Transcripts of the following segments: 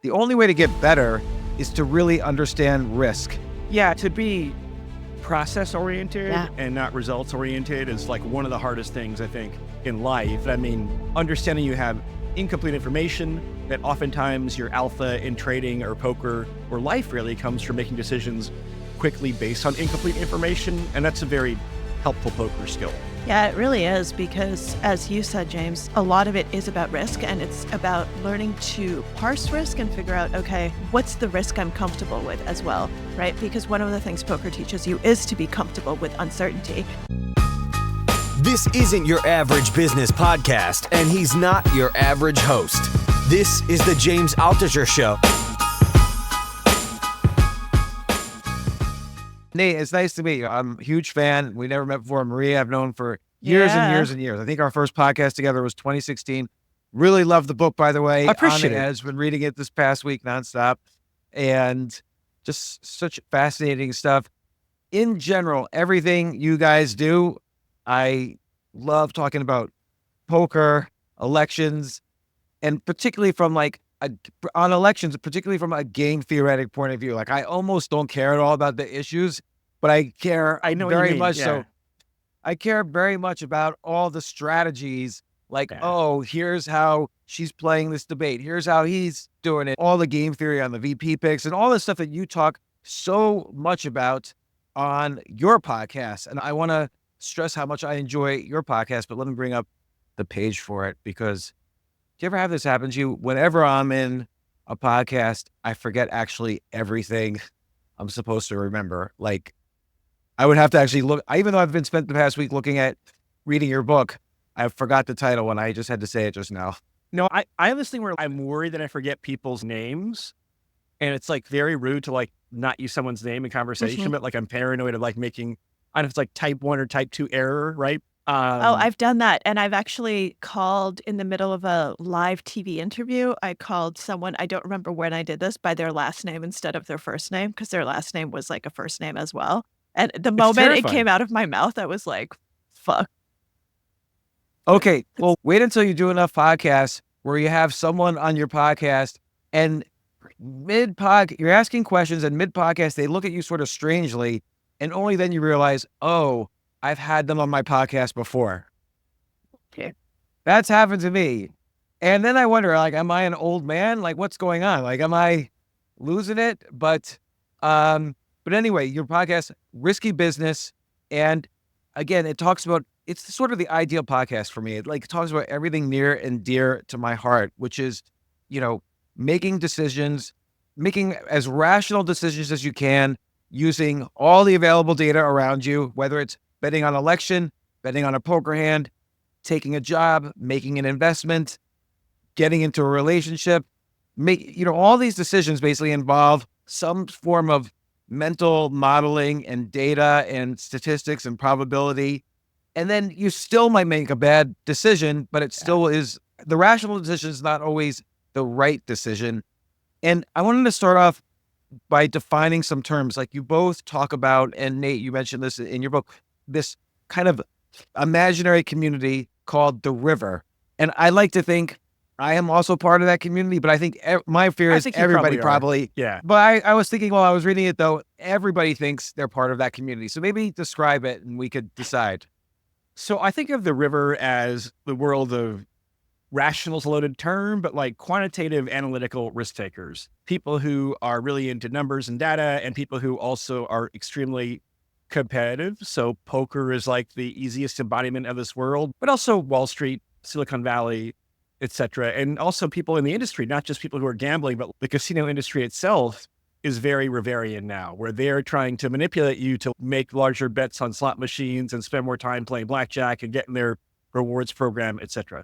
The only way to get better is to really understand risk. Yeah, to be process-oriented and not results-oriented is like one of the hardest things, I think, in life. I mean, understanding you have incomplete information, that oftentimes your alpha in trading or poker or life really comes from making decisions quickly based on incomplete information, and that's a very helpful poker skill. Yeah, it really is, because as you said, James, a lot of it is about risk, and it's about learning to parse risk and figure out, okay, what's the risk I'm comfortable with as well, right? Because one of the things poker teaches you is to be comfortable with uncertainty. This isn't your average business podcast, and he's not your average host. This is the James Altucher Show. Nate, it's nice to meet you. I'm a huge fan. We never met before. Maria, I've known for years and years and years. I think our first podcast together was 2016. Really love the book, by the way. I appreciate it. I've been reading it this past week nonstop, and just such fascinating stuff. In general, everything you guys do, I love talking about poker, elections, and particularly from on elections, particularly from a game theoretic point of view. Like, I almost don't care at all about the issues, but I care very much so. I care very much about all the strategies, oh, here's how she's playing this debate. Here's how he's doing it. All the game theory on the VP picks and all the stuff that you talk so much about on your podcast. And I want to stress how much I enjoy your podcast, but let me bring up the page for it, because do you ever have this happen to you? Whenever I'm in a podcast, I forget actually everything I'm supposed to remember. Like, I would have to actually look, even though I've been spent the past week reading your book, I forgot the title when I just had to say it just now. No, I have this thing where I'm worried that I forget people's names, and it's like very rude to not use someone's name in conversation, but I'm paranoid of making, I don't know if it's type 1 or type 2 error, right? I've done that. And I've actually called in the middle of a live TV interview. I called someone, I don't remember when I did this, by their last name instead of their first name, because their last name was like a first name as well. And the moment it came out of my mouth, I was like, fuck. Okay, well, wait until you do enough podcasts where you have someone on your podcast and you're asking questions, and mid-podcast, they look at you sort of strangely, and only then you realize, oh, I've had them on my podcast before. Okay. That's happened to me. And then I wonder, am I an old man? What's going on? Am I losing it? But anyway, your podcast, Risky Business. And again, it's sort of the ideal podcast for me. It talks about everything near and dear to my heart, which is, making decisions, making as rational decisions as you can, using all the available data around you, whether it's betting on election, betting on a poker hand, taking a job, making an investment, getting into a relationship. All these decisions basically involve some form of mental modeling and data and statistics and probability. And then you still might make a bad decision, but it still is, the rational decision is not always the right decision. And I wanted to start off by defining some terms. You both talk about, and Nate, you mentioned this in your book, this kind of imaginary community called the river. And I like to think I am also part of that community, but I think my fear is everybody probably. Yeah. But I was thinking while I was reading it, though, everybody thinks they're part of that community. So maybe describe it and we could decide. So I think of the river as the world of rational's a loaded term, but quantitative analytical risk takers, people who are really into numbers and data, and people who also are extremely competitive. So poker is the easiest embodiment of this world, but also Wall Street, Silicon Valley, etc. And also people in the industry, not just people who are gambling, but the casino industry itself is very Riverian now, where they're trying to manipulate you to make larger bets on slot machines and spend more time playing blackjack and getting their rewards program, etc.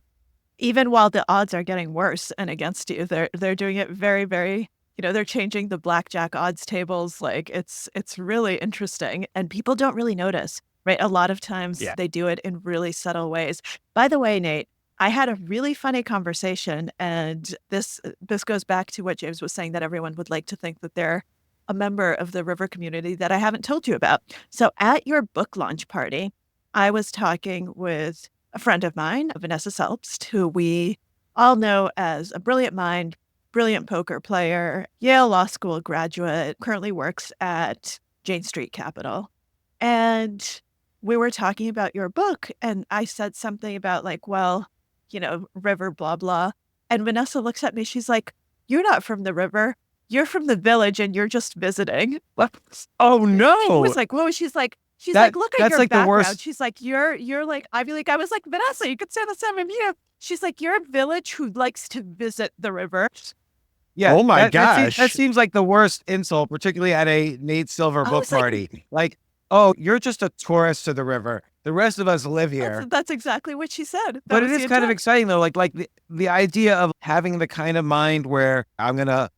Even while the odds are getting worse and against you, they're doing it very, very, they're changing the blackjack odds tables. It's really interesting, and people don't really notice, right? A lot of times they do it in really subtle ways. By the way, Nate, I had a really funny conversation, and this goes back to what James was saying, that everyone would like to think that they're a member of the river community that I haven't told you about. So at your book launch party, I was talking with a friend of mine, Vanessa Selbst, who we all know as a brilliant mind, brilliant poker player, Yale Law School graduate, currently works at Jane Street Capital. And we were talking about your book, and I said something about like, well, river, blah, blah. And Vanessa looks at me. She's like, you're not from the river. You're from the village and you're just visiting. Oh, no. I was like, whoa. She's like, look at that's your like the background. worst. She's like, you're like Ivy League. I was like, Vanessa, you could say the same of you. She's like, you're a village who likes to visit the river. Yeah. Oh my That gosh. seems like the worst insult, particularly at a Nate Silver I book was like- party. Like, oh, you're just a tourist to the river. The rest of us live here. That's exactly what she said. But it is kind of exciting though, like the idea of having the kind of mind where I'm gonna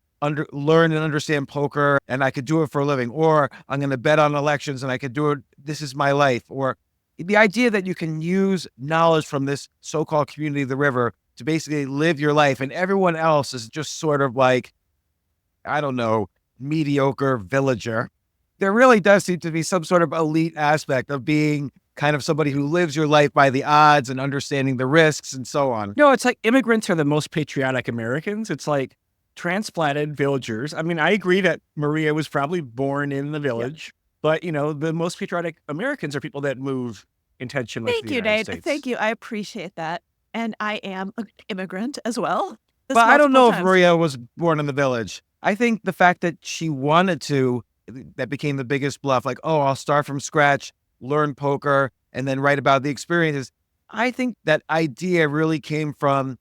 learn and understand poker and I could do it for a living, or I'm gonna bet on elections and I could do it. This is my life. Or the idea that you can use knowledge from this so-called community of the river to basically live your life, and everyone else is just sort of like, I don't know, mediocre villager. There really does seem to be some sort of elite aspect of being kind of somebody who lives your life by the odds and understanding the risks and so on. No, it's like immigrants are the most patriotic Americans. It's like transplanted villagers. I mean, I agree that Maria was probably born in the village, but the most patriotic Americans are people that move intentionally to Thank the you, United Nate. States. Thank you. I appreciate that. And I am an immigrant as well. But I don't know if times. Maria was born in the village. I think the fact that she wanted to, that became the biggest bluff. Like, oh, I'll start from scratch, learn poker, and then write about the experiences. I think that idea really came from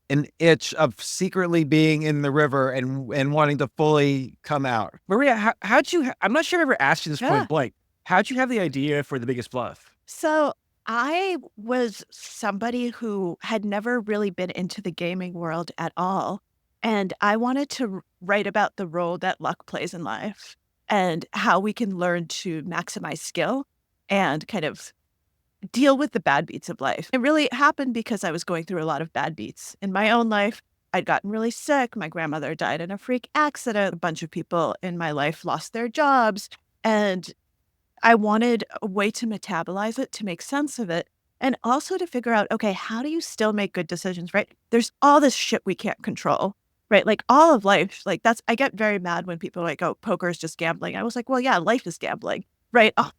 an itch of secretly being in the river and wanting to fully come out. Maria, how'd you, I'm not sure I ever asked you this Yeah. point blank. How'd you have the idea for The Biggest Bluff? So I was somebody who had never really been into the gaming world at all. And I wanted to write about the role that luck plays in life and how we can learn to maximize skill and kind of deal with the bad beats of life. It really happened because I was going through a lot of bad beats in my own life. I'd gotten really sick. My grandmother died in a freak accident. A bunch of people in my life lost their jobs. And I wanted a way to metabolize it, to make sense of it, and also to figure out, okay, how do you still make good decisions, right? There's all this shit we can't control, right? Like all of life, like I get very mad when people are like, oh, poker is just gambling. I was like, well, yeah, life is gambling, right? Oh,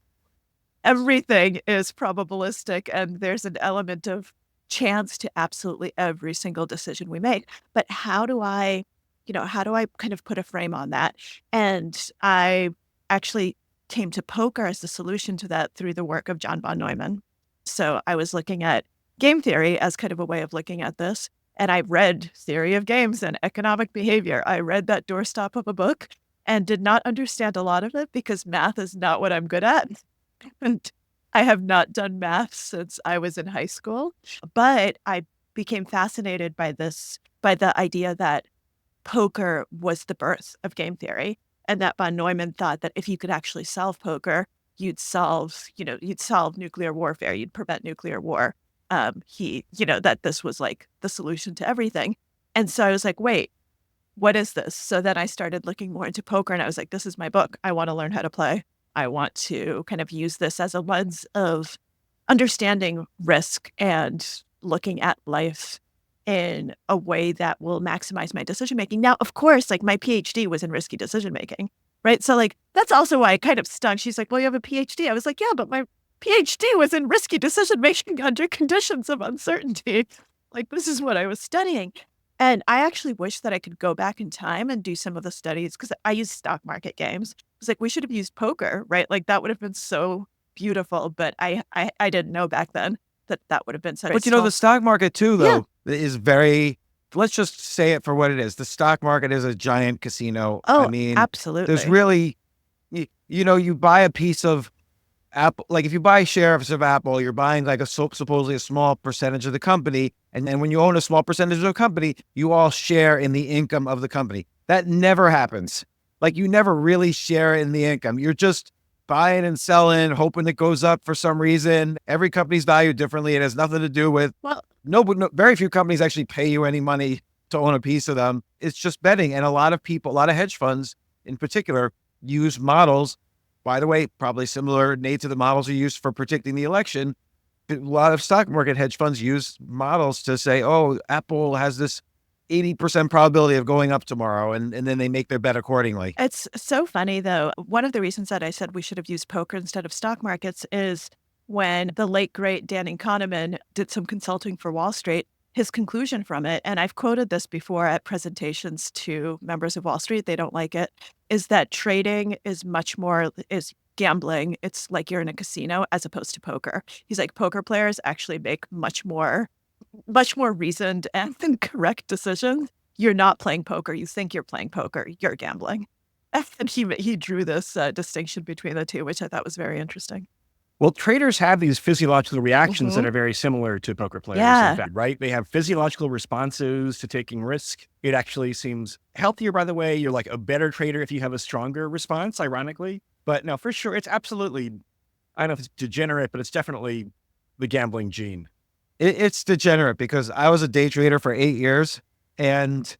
everything is probabilistic and there's an element of chance to absolutely every single decision we make. But how do I kind of put a frame on that? And I actually came to poker as the solution to that through the work of John von Neumann. So I was looking at game theory as kind of a way of looking at this. And I read Theory of Games and Economic Behavior. I read that doorstop of a book and did not understand a lot of it because math is not what I'm good at. And I have not done math since I was in high school. But I became fascinated by the idea that poker was the birth of game theory. And that von Neumann thought that if you could actually solve poker, you'd solve nuclear warfare, you'd prevent nuclear war. That this was like the solution to everything. And so I was like, wait, what is this? So then I started looking more into poker and I was like, this is my book. I want to learn how to play. I want to kind of use this as a lens of understanding risk and looking at life in a way that will maximize my decision making. Now, of course, like my PhD was in risky decision making, right? So like that's also why I kind of stung. She's like, well, you have a PhD. I was like, yeah, but my PhD was in risky decision making under conditions of uncertainty. Like this is what I was studying. And I actually wish that I could go back in time and do some of the studies because I used stock market games. I was like, we should have used poker, right? Like that would have been so beautiful. But I didn't know back then that would have been such. But the stock market too, though, is very, let's just say it for what it is. The stock market is a giant casino. Oh, I mean, absolutely. there's really, you buy a piece of Apple, like if you buy shares of Apple, you're buying like supposedly a small percentage of the company. And then when you own a small percentage of a company, you all share in the income of the company. That never happens. Like you never really share in the income. You're just buying and selling, hoping it goes up for some reason. Every company's valued differently. It has nothing to do with, very few companies actually pay you any money to own a piece of them. It's just betting. And a lot of people, a lot of hedge funds in particular, use models. By the way, probably similar, Nate, to the models you use for predicting the election. A lot of stock market hedge funds use models to say, oh, Apple has this 80% probability of going up tomorrow, and then they make their bet accordingly. It's so funny, though. One of the reasons that I said we should have used poker instead of stock markets is when the late, great Danny Kahneman did some consulting for Wall Street, his conclusion from it, and I've quoted this before at presentations to members of Wall Street, they don't like it, is that trading is is gambling. It's like you're in a casino as opposed to poker. He's like, poker players actually make much more reasoned and correct decisions. You're not playing poker. You think you're playing poker. You're gambling. And he drew this distinction between the two, which I thought was very interesting. Well, traders have these physiological reactions that are very similar to poker players, in fact, right? They have physiological responses to taking risk. It actually seems healthier, by the way. You're like a better trader if you have a stronger response, ironically. But no, for sure, it's absolutely, I don't know if it's degenerate, but it's definitely the gambling gene. It's degenerate because I was a day trader for 8 years, and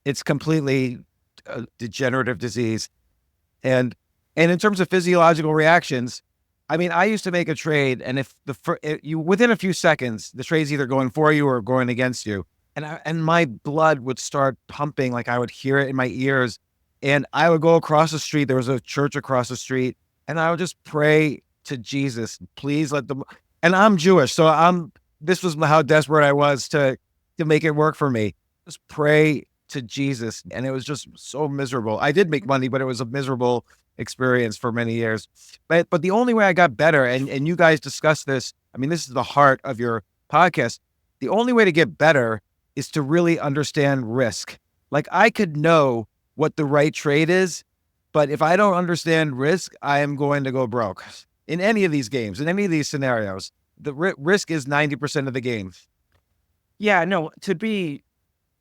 it's completely a degenerative disease. And in terms of physiological reactions, I mean, I used to make a trade, and if you within a few seconds, the trade's either going for you or going against you, and my blood would start pumping, like I would hear it in my ears, and I would go across the street. There was a church across the street, and I would just pray to Jesus, please let them. And I'm Jewish, so this was how desperate I was to make it work for me. Just pray to Jesus, and it was just so miserable. I did make money, but it was a miserable experience for many years. But the only way I got better, and you guys discussed this, I mean, this is the heart of your podcast. The only way to get better is to really understand risk. Like, I could know what the right trade is, but if I don't understand risk, I am going to go broke. In any of these games, in any of these scenarios, the risk is 90% of the game. Yeah, no, to be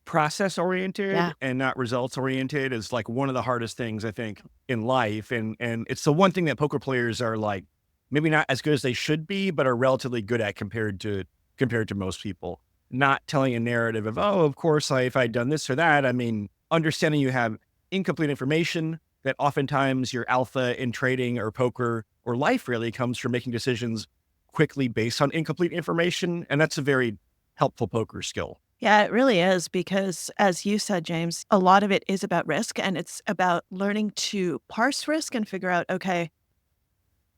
process oriented and not results oriented is like one of the hardest things, I think, in life. And it's the one thing that poker players are like, maybe not as good as they should be, but are relatively good at compared to most people. Not telling a narrative of, oh, of course, if I'd done this or that. I mean, understanding you have incomplete information, that oftentimes your alpha in trading or poker or life really comes from making decisions quickly based on incomplete information. And that's a very helpful poker skill. Yeah, it really is, because as you said, James, a lot of it is about risk, and it's about learning to parse risk and figure out, okay,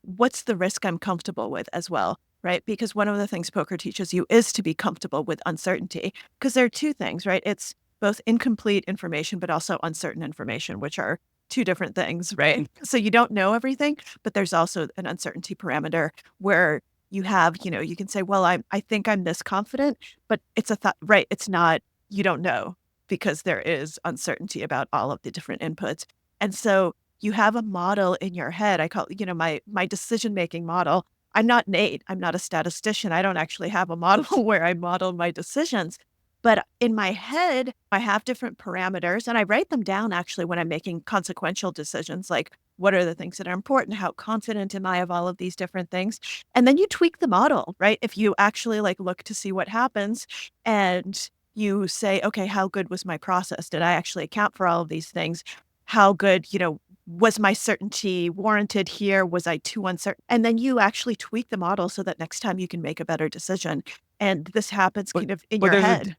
what's the risk I'm comfortable with as well, right? Because one of the things poker teaches you is to be comfortable with uncertainty, because there are two things, right? It's both incomplete information, but also uncertain information, which are two different things, right? So you don't know everything, but there's also an uncertainty parameter where you have, you can say, well, I think I'm this confident, but it's a thought, right? It's not, you don't know, because there is uncertainty about all of the different inputs. And so you have a model in your head. I call it, my decision-making model. I'm not Nate. I'm not a statistician. I don't actually have a model where I model my decisions. But in my head, I have different parameters, and I write them down actually when I'm making consequential decisions, like what are the things that are important? How confident am I of all of these different things? And then you tweak the model, right? If you actually look to see what happens and you say, okay, how good was my process? Did I actually account for all of these things? How good, was my certainty warranted here? Was I too uncertain? And then you actually tweak the model so that next time you can make a better decision. And this happens kind of in your head.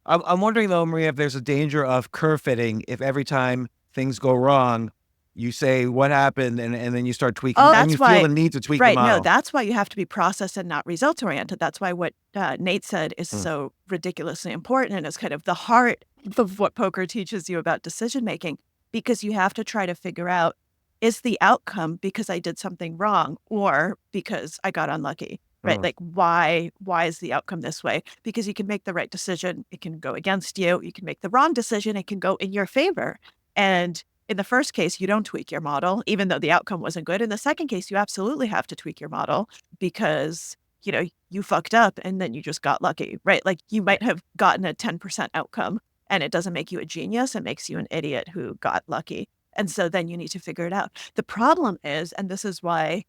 I'm wondering, though, Maria, if there's a danger of curve fitting, if every time things go wrong, you say what happened, and then you start tweaking, and you feel the need to tweak the model. Right, no, that's why you have to be process and not results oriented. That's why what Nate said is so ridiculously important, and is kind of the heart of what poker teaches you about decision making, because you have to try to figure out, is the outcome because I did something wrong or because I got unlucky? Right? Like, why is the outcome this way? Because you can make the right decision, it can go against you. You can make the wrong decision, it can go in your favor. And in the first case, you don't tweak your model, even though the outcome wasn't good. In the second case, you absolutely have to tweak your model because, you fucked up and then you just got lucky, right? Like, you might have gotten a 10% outcome, and it doesn't make you a genius. It makes you an idiot who got lucky. And so then you need to figure it out. The problem is, and this is why,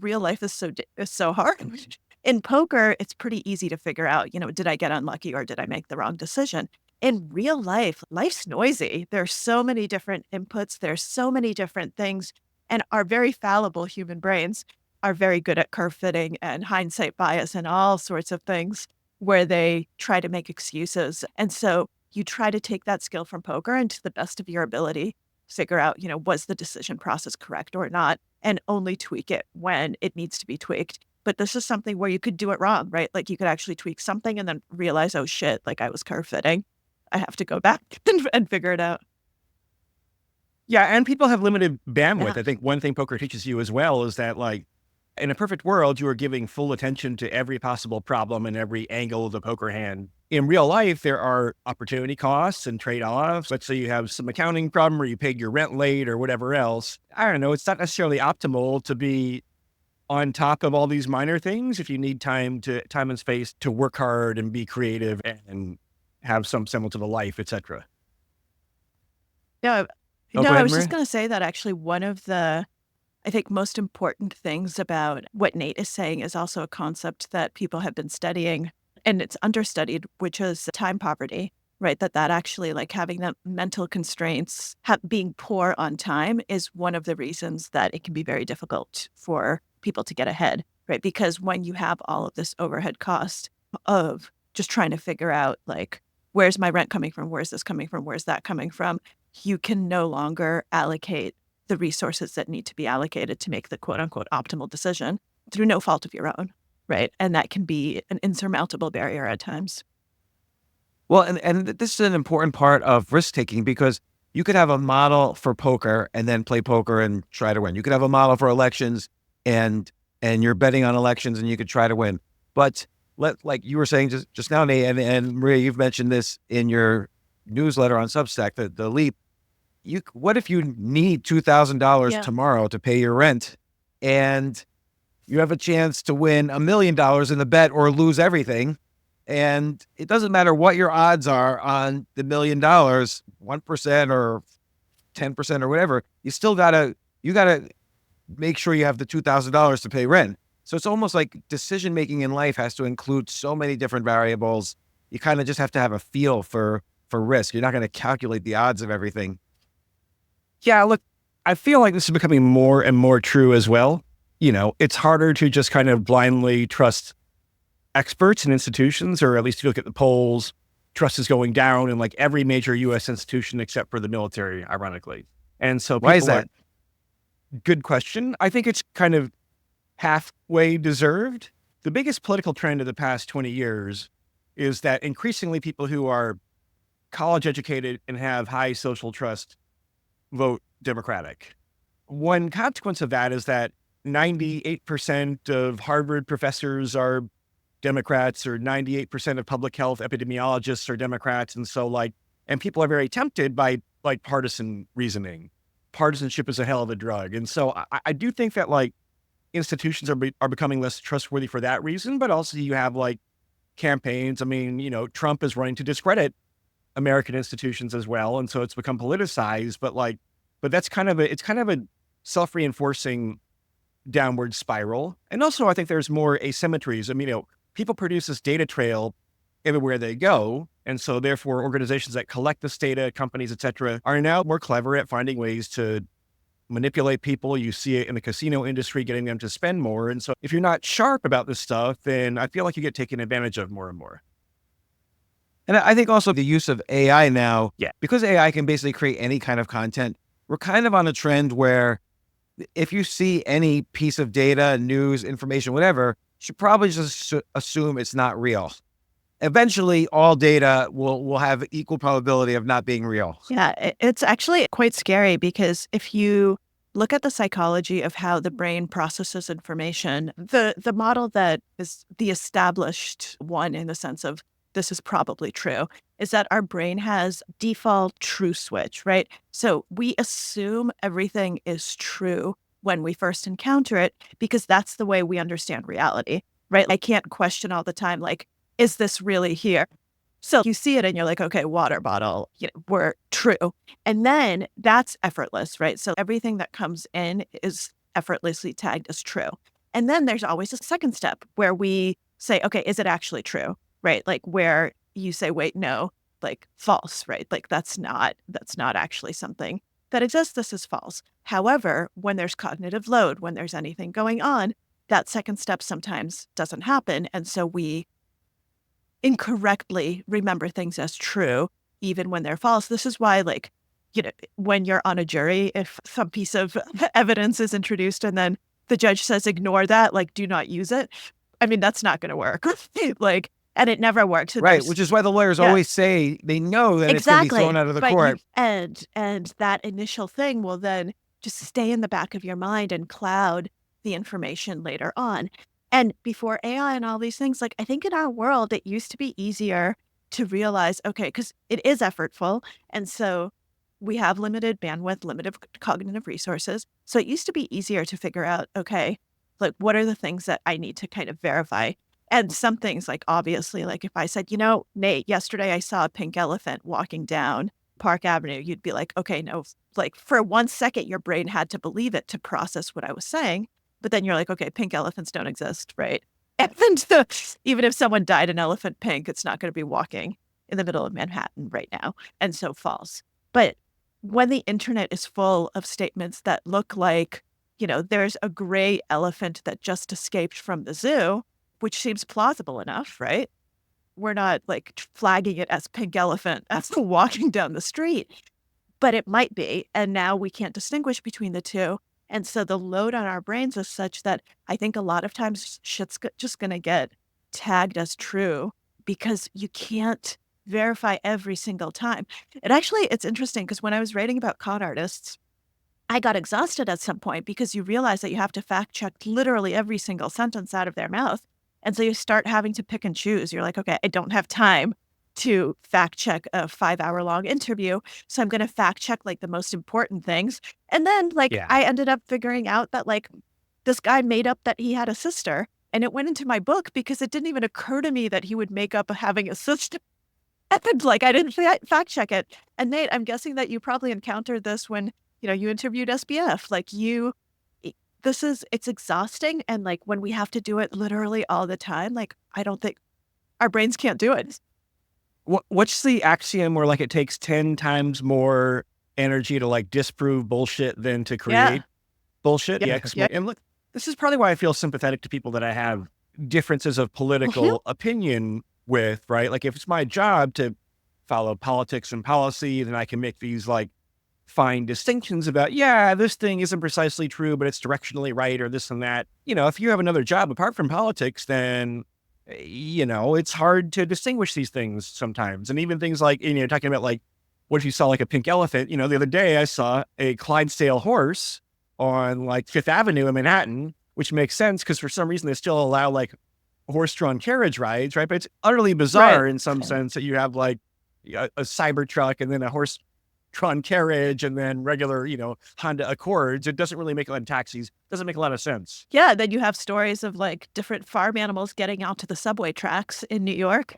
real life is so hard. In poker, it's pretty easy to figure out, did I get unlucky or did I make the wrong decision? In real life, life's noisy. There's so many different inputs. There's so many different things. And our very fallible human brains are very good at curve fitting and hindsight bias and all sorts of things, where they try to make excuses. And so you try to take that skill from poker and to the best of your ability, figure out, was the decision process correct or not, and only tweak it when it needs to be tweaked. But this is something where you could do it wrong, right? Like you could actually tweak something and then realize, oh shit, like I was curve fitting. I have to go back and figure it out. Yeah, and people have limited bandwidth. Yeah. I think one thing poker teaches you as well is that, like, in a perfect world, you are giving full attention to every possible problem and every angle of the poker hand. In real life, there are opportunity costs and trade-offs. Let's say you have some accounting problem or you paid your rent late or whatever else. I don't know. It's not necessarily optimal to be on top of all these minor things if you need time and space to work hard and be creative and have some semblance of a life, etc. Yeah. go No, I ahead, was Maria. just going to say that actually one of the, I think, most important things about what Nate is saying is also a concept that people have been studying, and it's understudied, which is time poverty, right? That actually, like having that mental constraints, being poor on time is one of the reasons that it can be very difficult for people to get ahead, right? Because when you have all of this overhead cost of just trying to figure out, like, where's my rent coming from? Where's this coming from? Where's that coming from? You can no longer allocate the resources that need to be allocated to make the quote unquote optimal decision through no fault of your own, right? And that can be an insurmountable barrier at times. Well, and this is an important part of risk taking because you could have a model for poker and then play poker and try to win. You could have a model for elections and you're betting on elections and you could try to win. But like you were saying just now, Nate, and Maria, you've mentioned this in your newsletter on Substack, the leap. What if you need $2,000 tomorrow to pay your rent and you have a chance to win $1 million in the bet or lose everything? And it doesn't matter what your odds are on the $1 million, 1% or 10% or whatever, you gotta make sure you have the $2,000 to pay rent. So it's almost like decision making in life has to include so many different variables. You kind of just have to have a feel for risk. You're not going to calculate the odds of everything. Yeah, look, I feel like this is becoming more and more true as well. It's harder to just kind of blindly trust experts and institutions, or at least if you look at the polls, trust is going down in like every major U.S. institution except for the military, ironically. And so Why is that? Good question. I think it's kind of halfway deserved. The biggest political trend of the past 20 years is that increasingly people who are college educated and have high social trust vote Democratic. One consequence of that is that 98% of Harvard professors are Democrats, or 98% of public health epidemiologists are Democrats. And so and people are very tempted by partisan reasoning. Partisanship is a hell of a drug. And so I do think that institutions are becoming less trustworthy for that reason, but also you have campaigns. I mean, Trump is running to discredit American institutions as well. And so it's become politicized, but that's kind of a self-reinforcing downward spiral. And also I think there's more asymmetries. I mean, people produce this data trail everywhere they go. And so therefore organizations that collect this data, companies, et cetera, are now more clever at finding ways to manipulate people. You see it in the casino industry, getting them to spend more. And so if you're not sharp about this stuff, then I feel like you get taken advantage of more and more. And I think also the use of AI now, Yeah. because AI can basically create any kind of content, we're kind of on a trend where if you see any piece of data, news, information, whatever, you should probably just assume it's not real. Eventually, all data will have equal probability of not being real. Yeah, it's actually quite scary because if you look at the psychology of how the brain processes information, the model that is the established one in the sense of this is probably true, is that our brain has default true switch, right? So we assume everything is true when we first encounter it because that's the way we understand reality, right? I can't question all the time, is this really here? So you see it and you're like, okay, water bottle, we're true. And then that's effortless, right? So everything that comes in is effortlessly tagged as true. And then there's always a second step where we say, okay, is it actually true? Right? Where you say, wait, no, false, right? That's not actually something that exists. This is false. However, when there's cognitive load, when there's anything going on, that second step sometimes doesn't happen. And so we incorrectly remember things as true, even when they're false. This is why, like, when you're on a jury, if some piece of evidence is introduced and then the judge says, ignore that, like, do not use it. I mean, that's not going to work. Like, and it never works. Right, which is why the lawyers always say they know that it's going to be thrown out of the court. And that initial thing will then just stay in the back of your mind and cloud the information later on. And before AI and all these things, like, I think in our world, it used to be easier to realize, okay, because it is effortful. And so we have limited bandwidth, limited cognitive resources. So it used to be easier to figure out, okay, like, what are the things that I need to kind of verify? And some things, like, obviously, like if I said, Nate, yesterday I saw a pink elephant walking down Park Avenue, you'd be like, okay, no, like, for 1 second, your brain had to believe it to process what I was saying. But then you're like, okay, pink elephants don't exist, right? And even if someone dyed an elephant pink, it's not going to be walking in the middle of Manhattan right now. And so false. But when the internet is full of statements that look like, there's a gray elephant that just escaped from the zoo, which seems plausible enough, right? We're not like flagging it as pink elephant as walking down the street, but it might be. And now we can't distinguish between the two. And so the load on our brains is such that I think a lot of times shit's just going to get tagged as true because you can't verify every single time. It's interesting because when I was writing about con artists, I got exhausted at some point because you realize that you have to fact check literally every single sentence out of their mouth. And so you start having to pick and choose. You're like, okay, I don't have time to fact check a 5-hour-long interview. So I'm going to fact check like the most important things. And then I ended up figuring out that like this guy made up that he had a sister. And it went into my book because it didn't even occur to me that he would make up having a sister. And like, I didn't fact check it. And Nate, I'm guessing that you probably encountered this when, you interviewed SBF. Like it's exhausting. And like when we have to do it literally all the time, like I don't think our brains can't do it. What's the axiom where like it takes 10 times more energy to like disprove bullshit than to create bullshit? Yeah. And look, this is probably why I feel sympathetic to people that I have differences of political opinion with, right? Like if it's my job to follow politics and policy, then I can make these like fine distinctions about, this thing isn't precisely true, but it's directionally right or this and that. If you have another job apart from politics, then, it's hard to distinguish these things sometimes. And even things like, talking about like, what if you saw like a pink elephant? The other day I saw a Clydesdale horse on like Fifth Avenue in Manhattan, which makes sense because for some reason they still allow like horse-drawn carriage rides, right? But it's utterly bizarre in some sense that you have like a Cybertruck and then a horse-drawn carriage and then regular, Honda Accords. It doesn't really make a lot of taxis. Doesn't make a lot of sense. Yeah, then you have stories of like different farm animals getting out to the subway tracks in New York.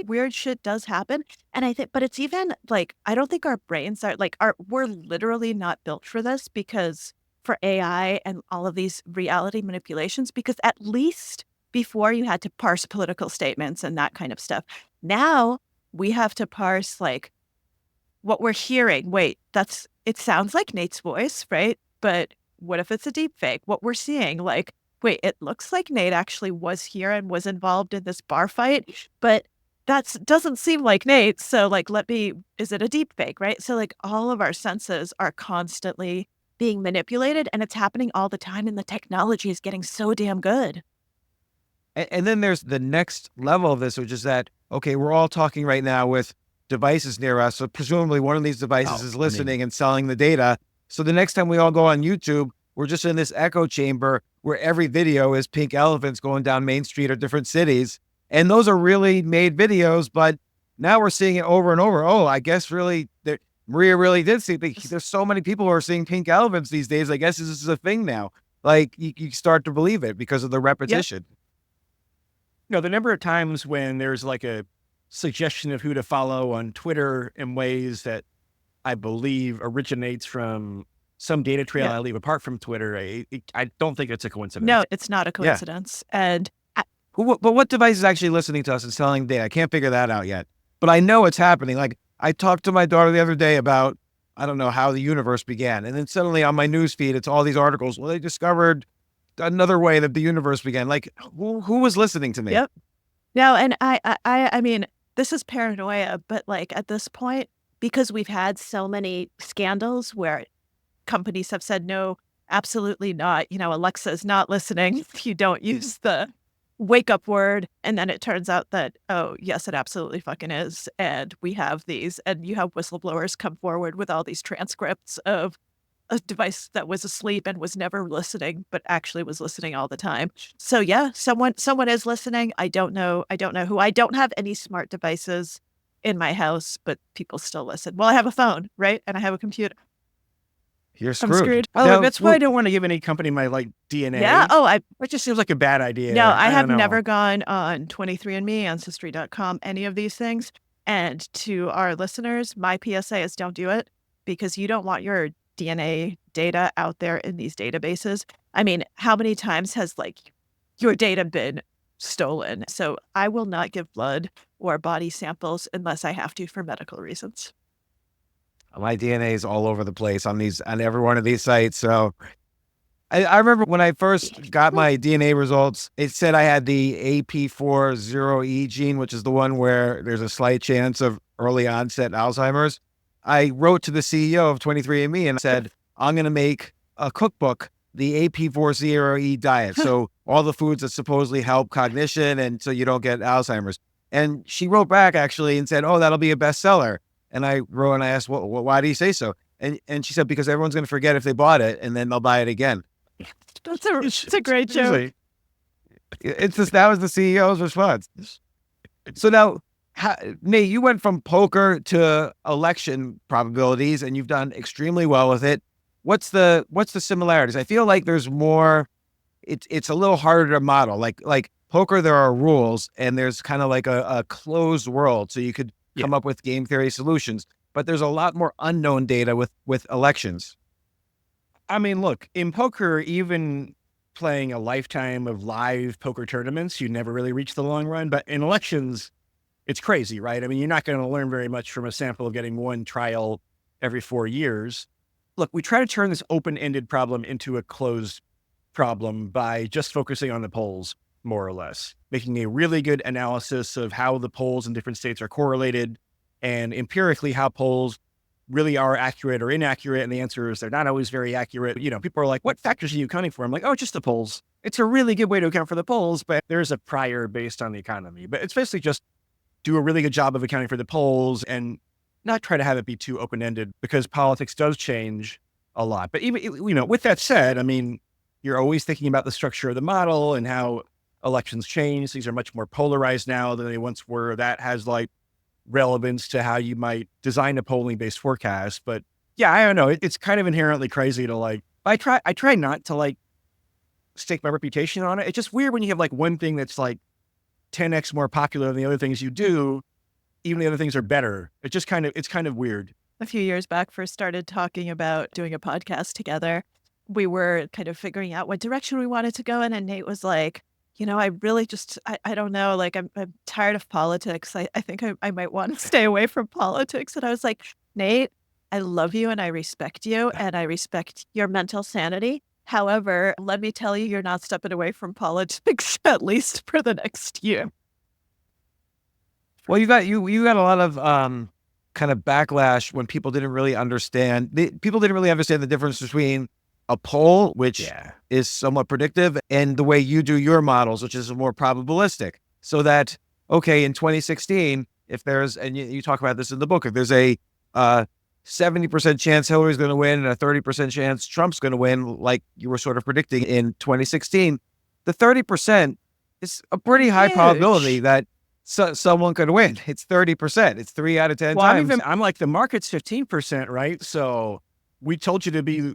Weird shit does happen. And I think, but it's even like, I don't think our brains are like, we're literally not built for this because for AI and all of these reality manipulations, because at least before you had to parse political statements and that kind of stuff. Now we have to parse like what we're hearing. Wait, it sounds like Nate's voice, right? But what if it's a deep fake? What we're seeing, like, wait, it looks like Nate actually was here and was involved in this bar fight, but that doesn't seem like Nate. So like, is it a deep fake, right? So like all of our senses are constantly being manipulated and it's happening all the time. And the technology is getting so damn good. And then there's the next level of this, which is that, okay, we're all talking right now with devices near us. So presumably one of these devices is listening and selling the data. So the next time we all go on YouTube, we're just in this echo chamber where every video is pink elephants going down Main Street or different cities. And those are really made videos, but now we're seeing it over and over. Oh, I guess really Maria really did see. There's so many people who are seeing pink elephants these days. I guess this is a thing now. Like you start to believe it because of the repetition. The number of times when there's like a suggestion of who to follow on Twitter in ways that I believe originates from some data trail I leave apart from Twitter. I don't think it's a coincidence. No, it's not a coincidence. And but what device is actually listening to us and selling data? I can't figure that out yet. But I know it's happening. Like I talked to my daughter the other day about, I don't know how the universe began. And then suddenly on my news feed, it's all these articles. Well, they discovered another way that the universe began. Like who was listening to me? Yep. No, and I mean, this is paranoia, but like at this point, because we've had so many scandals where companies have said, no, absolutely not. Alexa is not listening if you don't use the wake up word. And then it turns out that, oh, yes, it absolutely fucking is. And we have these, and you have whistleblowers come forward with all these transcripts of a device that was asleep and was never listening, but actually was listening all the time. So yeah, someone is listening. I don't know who. I don't have any smart devices in my house, but people still listen. Well, I have a phone, right? And I have a computer. You're I'm screwed. screwed. By the Now, way, that's why I don't want to give any company my DNA. Yeah. Oh, It just seems like a bad idea. no, I have don't know. never gone on 23andMe, Ancestry.com, any of these things. And to our listeners, my PSA is don't do it, because you don't want your DNA data out there in these databases. I mean, how many times has like your data been stolen? So I will not give blood or body samples unless I have to for medical reasons. My DNA is all over the place on every one of these sites. So I remember when I first got my DNA results, it said I had the AP40E gene, which is the one where there's a slight chance of early onset Alzheimer's. I wrote to the CEO of 23andMe and said, I'm going to make a cookbook, the AP40E diet. So all the foods that supposedly help cognition and so you don't get Alzheimer's. And she wrote back actually and said, oh, that'll be a bestseller. And I wrote and I asked, well, why do you say so? And she said, because everyone's going to forget if they bought it and then they'll buy it again. It's a great joke. That was the CEO's response. So now, Nate, you went from poker to election probabilities and you've done extremely well with it. What's the similarities? I feel like there's more, it's a little harder to model. Like poker, there are rules and there's kind of like a closed world. So you could come up with game theory solutions, but there's a lot more unknown data with elections. I mean, look, in poker, even playing a lifetime of live poker tournaments, you never really reach the long run. But in elections, it's crazy, right? I mean, you're not going to learn very much from a sample of getting one trial every 4 years. Look, we try to turn this open-ended problem into a closed problem by just focusing on the polls, more or less, making a really good analysis of how the polls in different states are correlated and empirically how polls really are accurate or inaccurate. And the answer is they're not always very accurate. People are like, what factors are you accounting for? I'm like, oh, just the polls. It's a really good way to account for the polls, but there's a prior based on the economy. But it's basically just do a really good job of accounting for the polls and not try to have it be too open-ended because politics does change a lot. But even, with that said, I mean, you're always thinking about the structure of the model and how elections change. These are much more polarized now than they once were. That has like relevance to how you might design a polling based forecast. But yeah, I don't know. It's kind of inherently crazy to like, I try not to like stake my reputation on it. It's just weird when you have like one thing that's like 10x more popular than the other things you do, even the other things are better. It's kind of weird. A few years back, first started talking about doing a podcast together. We were kind of figuring out what direction we wanted to go in. And Nate was like, I really just, I don't know, like I'm tired of politics. I think I might want to stay away from politics. And I was like, Nate, I love you and I respect you and I respect your mental sanity. However, let me tell you, you're not stepping away from politics, at least for the next year. Well, you got a lot of kind of backlash when people didn't really understand. People didn't really understand the difference between a poll, which is somewhat predictive, and the way you do your models, which is more probabilistic. So that, okay, in 2016, if there's, and you talk about this in the book, if there's a 70% chance Hillary's going to win and a 30% chance Trump's going to win, like you were sort of predicting in 2016, the 30% is a pretty high probability that someone could win. It's 30%. It's 3 out of 10 times. I'm like, the market's 15%, right? So we told you to be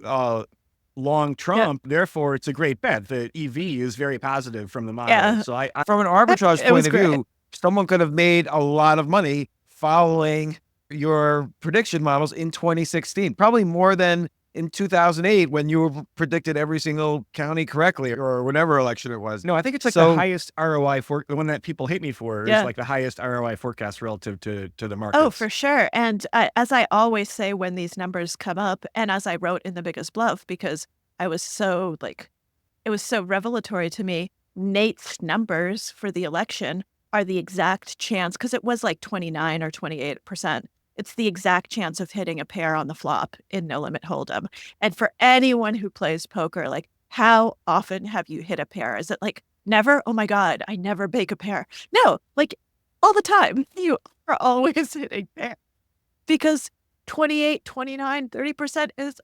long Trump, therefore it's a great bet. The EV is very positive from the model. Yeah. So I from an arbitrage point of great. view, someone could have made a lot of money following your prediction models in 2016, probably more than in 2008 when you predicted every single county correctly or whatever election it was. No, I think it's like the highest ROI the one that people hate me for is like the highest ROI forecast relative to the market. Oh, for sure. And as I always say when these numbers come up, and as I wrote in The Biggest Bluff, because I was so like, it was so revelatory to me, Nate's numbers for the election are the exact chance, because it was like 29 or 28%. It's the exact chance of hitting a pair on the flop in No Limit Hold'em. And for anyone who plays poker, like, how often have you hit a pair? Is it like never? Oh my God, I never bake a pair. No, like all the time. You are always hitting pair because 28, 29, 30% is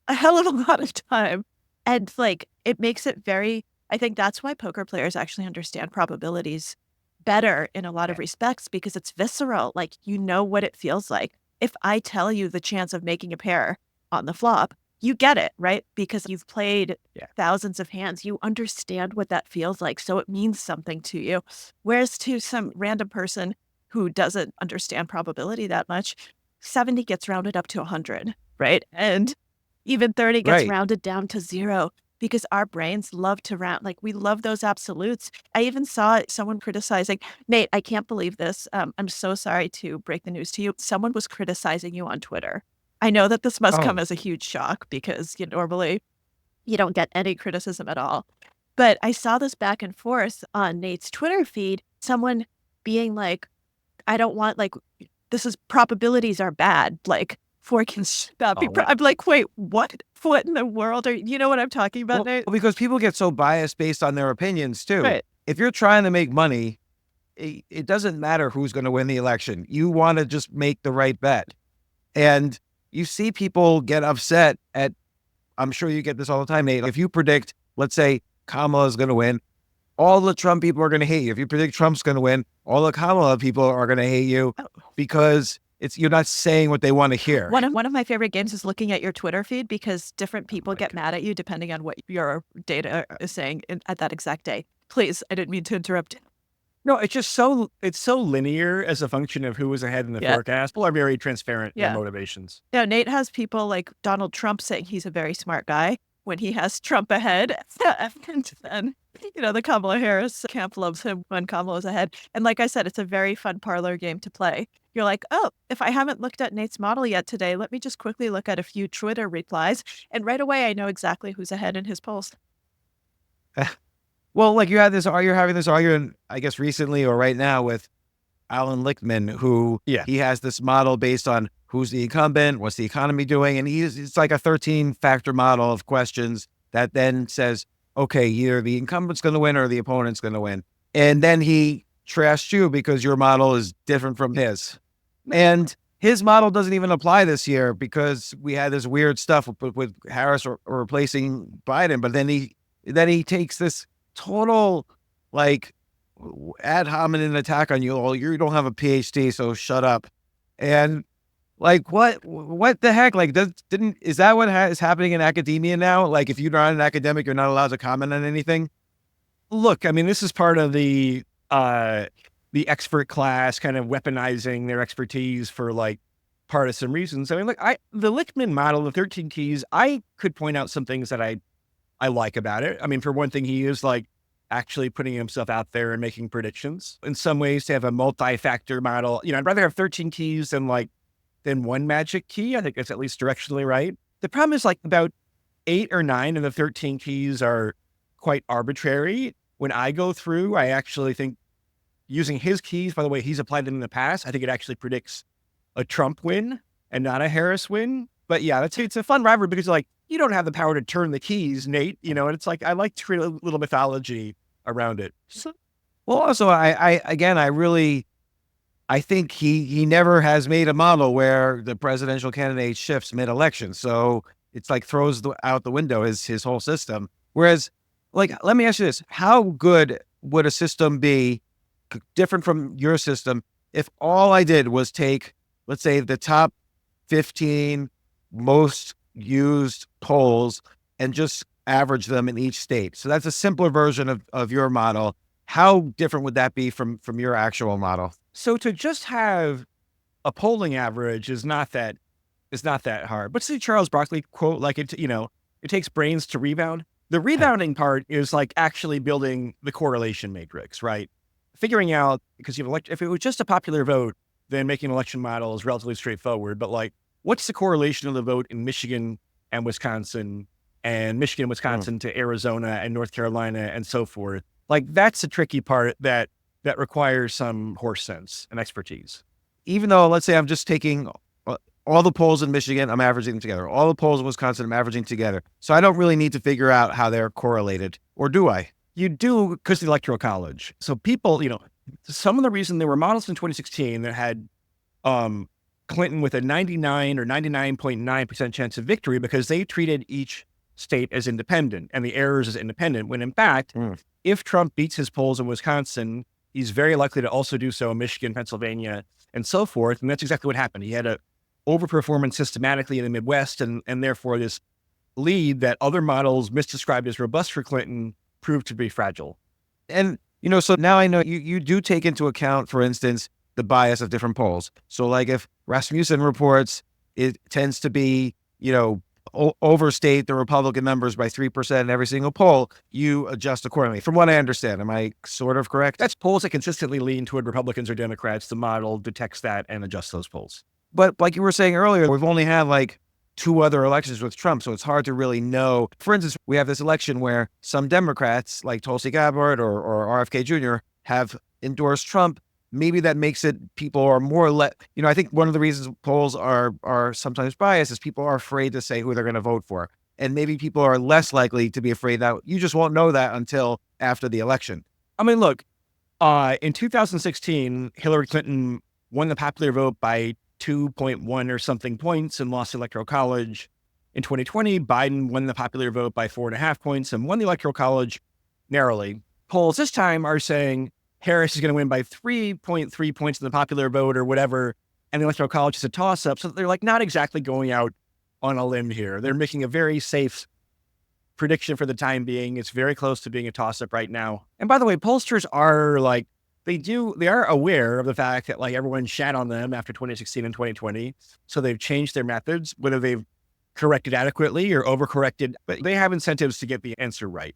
a hell of a lot of time. And like, it makes it very, I think that's why poker players actually understand probabilities better in a lot of respects, because it's visceral. Like, you know what it feels like. If I tell you the chance of making a pair on the flop, you get it, right? Because you've played thousands of hands. You understand what that feels like. So it means something to you. Whereas to some random person who doesn't understand probability that much, 70 gets rounded up to 100, right? And even 30 gets rounded down to 0. Because our brains love to round, like, we love those absolutes. I even saw someone criticizing, Nate, I can't believe this. I'm so sorry to break the news to you. Someone was criticizing you on Twitter. I know that this must come as a huge shock because normally you don't get any criticism at all. But I saw this back and forth on Nate's Twitter feed, someone being like, I don't want, like, this is probabilities are bad. Like, forking stop. I'm like, wait, what? What in the world are you know what I'm talking about, Nate? Well, because people get so biased based on their opinions too. Right. If you're trying to make money, it doesn't matter who's going to win the election. You want to just make the right bet. And you see people get upset at, I'm sure you get this all the time, Nate. If you predict, let's say Kamala is going to win, all the Trump people are going to hate you. If you predict Trump's going to win, all the Kamala people are going to hate you because you're not saying what they want to hear. One of my favorite games is looking at your Twitter feed because different people get mad at you depending on what your data is saying at that exact day. Please, I didn't mean to interrupt. No, it's just so linear as a function of who was ahead in the forecast. People are very transparent in their motivations. Yeah, Nate has people like Donald Trump saying he's a very smart guy when he has Trump ahead. And then, the Kamala Harris camp loves him when Kamala's ahead. And like I said, it's a very fun parlor game to play. You're like, oh, if I haven't looked at Nate's model yet today, let me just quickly look at a few Twitter replies. And right away, I know exactly who's ahead in his polls. Well, like you're having this argument, I guess, recently or right now with Alan Lichtman, who he has this model based on who's the incumbent, what's the economy doing. And it's like a 13-factor model of questions that then says, okay, either the incumbent's going to win or the opponent's going to win. And then he trashed you because your model is different from his. And his model doesn't even apply this year because we had this weird stuff with Harris or replacing Biden. But then he takes this total like ad hominem attack on you. Oh, you don't have a PhD, so shut up. And like, what the heck? Like, is that what is happening in academia now? Like, if you're not an academic, you're not allowed to comment on anything. Look, I mean, this is part of the expert class kind of weaponizing their expertise for like partisan reasons. I mean, look, the Lichtman model, the 13 keys, I could point out some things that I like about it. I mean, for one thing, he is like actually putting himself out there and making predictions. In some ways, to have a multi-factor model, I'd rather have 13 keys than one magic key. I think that's at least directionally right. The problem is like about 8 or 9 of the 13 keys are quite arbitrary. When I go through, I actually think using his keys, by the way, he's applied them in the past, I think it actually predicts a Trump win and not a Harris win. But yeah, it's a fun rivalry because like, you don't have the power to turn the keys, Nate, and it's like, I like to create a little mythology around it. Well, also, I think he never has made a model where the presidential candidate shifts mid-election. So it's like throws out the window his whole system. Whereas, like, let me ask you this. How good would a system be different from your system if all I did was take, let's say, the top 15 most used polls and just average them in each state? So that's a simpler version of your model. How different would that be from your actual model? So to just have a polling average is not that hard. But see Charles Barkley quote, like it takes brains to rebound. The rebounding part is like actually building the correlation matrix, right? Figuring out, because if it was just a popular vote, then making an election model is relatively straightforward. But like, what's the correlation of the vote in Michigan and Wisconsin to Arizona and North Carolina and so forth? Like, that's the tricky part that that requires some horse sense and expertise. Even though, let's say I'm just taking all the polls in Michigan, I'm averaging them together. All the polls in Wisconsin, I'm averaging together. So I don't really need to figure out how they're correlated, or do I? You do, because the Electoral College. So people, some of the reason there were models in 2016 that had Clinton with a 99 or 99.9% chance of victory because they treated each state as independent and the errors as independent, when in fact, if Trump beats his polls in Wisconsin, he's very likely to also do so in Michigan, Pennsylvania, and so forth. And that's exactly what happened. He had a overperformance systematically in the Midwest, and therefore this lead that other models misdescribed as robust for Clinton proved to be fragile. And, so now I know you do take into account, for instance, the bias of different polls. So like if Rasmussen reports, it tends to be, overstate the Republican numbers by 3% in every single poll, you adjust accordingly. From what I understand, am I sort of correct? That's polls that consistently lean toward Republicans or Democrats. The model detects that and adjusts those polls. But like you were saying earlier, we've only had like 2 other elections with Trump, so it's hard to really know. For instance, we have this election where some Democrats like Tulsi Gabbard or RFK Jr. have endorsed Trump. Maybe that makes it people are more I think one of the reasons polls are sometimes biased is people are afraid to say who they're going to vote for. And maybe people are less likely to be afraid that you just won't know that until after the election. I mean, look, in 2016, Hillary Clinton won the popular vote by 2.1 or something points and lost the Electoral College. In 2020, Biden won the popular vote by 4.5 points and won the Electoral College narrowly. Polls this time are saying Harris is going to win by 3.3 points in the popular vote or whatever, and the Electoral College is a toss-up. So they're like not exactly going out on a limb here. They're making a very safe prediction for the time being. It's very close to being a toss-up right now. And by the way, pollsters are like, they are aware of the fact that like everyone shat on them after 2016 and 2020. So they've changed their methods, whether they've corrected adequately or overcorrected, but they have incentives to get the answer right.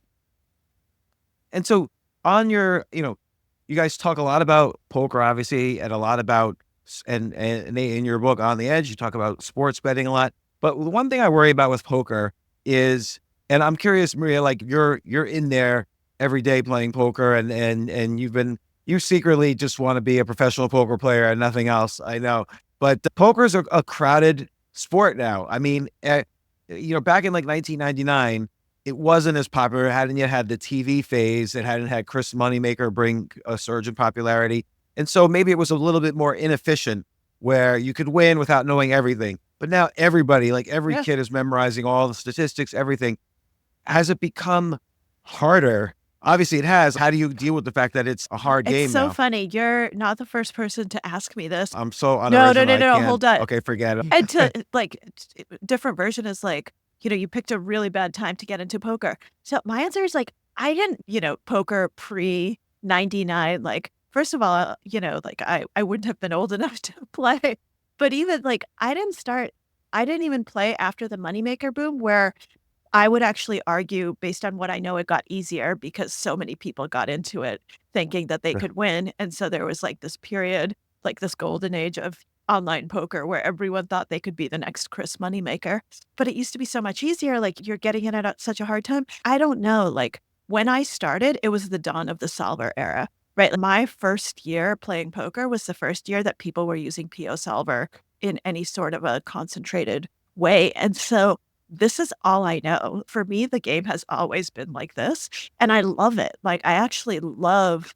And so on your, you guys talk a lot about poker, obviously, and a lot about, and in your book, On the Edge, you talk about sports betting a lot. But the one thing I worry about with poker is, and I'm curious, Maria, like you're in there every day playing poker, and you secretly just want to be a professional poker player and nothing else. I know, but poker is a crowded sport now. I mean, back in like 1999. It wasn't as popular. It hadn't yet had the TV phase. It hadn't had Chris Moneymaker bring a surge in popularity. And so maybe it was a little bit more inefficient where you could win without knowing everything. But now everybody, like every kid is memorizing all the statistics, everything. Has it become harder? Obviously it has. How do you deal with the fact that it's a hard game It's so now? funny. You're not the first person to ask me this. I'm so unoriginal. No, hold on. Okay, forget it. And to different version is like, you picked a really bad time to get into poker. So my answer is like, I didn't, poker pre-99. Like, first of all, I wouldn't have been old enough to play. But even like, I didn't even play after the moneymaker boom, where I would actually argue, based on what I know, it got easier because so many people got into it thinking that they could win. And so there was like this period, like this golden age of online poker where everyone thought they could be the next Chris Moneymaker. But it used to be so much easier. Like you're getting it at such a hard time. I don't know. Like when I started, it was the dawn of the solver era, right? My first year playing poker was the first year that people were using PO solver in any sort of a concentrated way. And so this is all I know. For me, the game has always been like this. And I love it. Like I actually love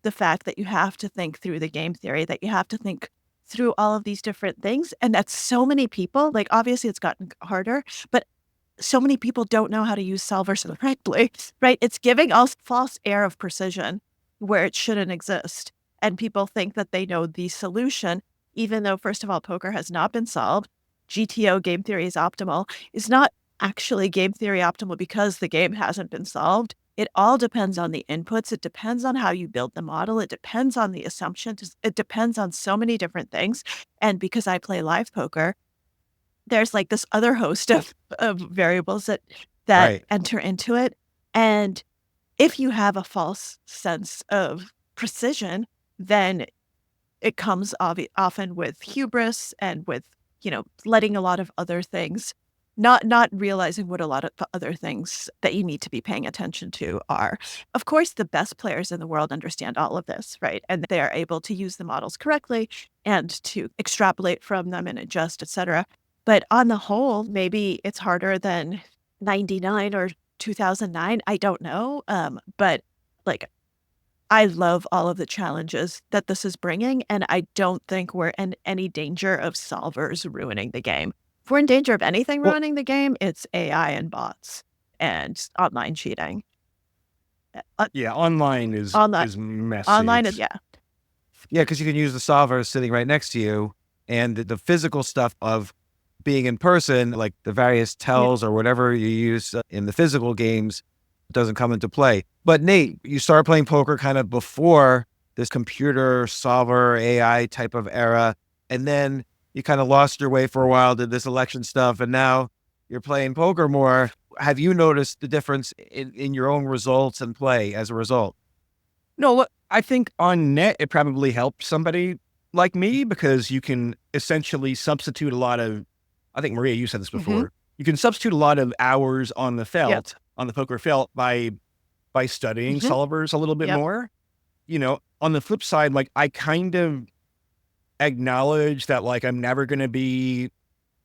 the fact that you have to think through the game theory, that you have to think through all of these different things. And that so many people, like obviously it's gotten harder, but so many people don't know how to use solvers correctly, right? It's giving us false air of precision where it shouldn't exist. And people think that they know the solution, even though, first of all, poker has not been solved. GTO, game theory is optimal, is not actually game theory optimal because the game hasn't been solved. It all depends on the inputs. It depends on how you build the model. It depends on the assumptions. It depends on so many different things. And because I play live poker, there's like this other host of variables that Right. enter into it. And if you have a false sense of precision, then it comes often with hubris and with, letting a lot of other things not realizing what a lot of other things that you need to be paying attention to are. Of course, the best players in the world understand all of this, right? And they are able to use the models correctly and to extrapolate from them and adjust, et cetera. But on the whole, maybe it's harder than 99 or 2009. I don't know. But like, I love all of the challenges that this is bringing, and I don't think we're in any danger of solvers ruining the game. If we're in danger of anything Well, ruining the game, it's AI and bots and online cheating. yeah, online is Online, is messy. online is, It's, yeah. Yeah, because you can use the solver sitting right next to you, and the physical stuff of being in person, like the various tells or whatever you use in the physical games, doesn't come into play. But Nate, you started playing poker kind of before this computer solver AI type of era, and then you kind of lost your way for a while, did this election stuff, and now you're playing poker more. Have you noticed the difference in your own results and play as a result? no, look, I think on net it probably helped somebody like me because you can essentially substitute a lot of. I think Maria, you said this before. You can substitute a lot of hours on the felt on the poker felt by studying solvers a little bit more. You know, on the flip side, like I kind of acknowledge that like I'm never going to be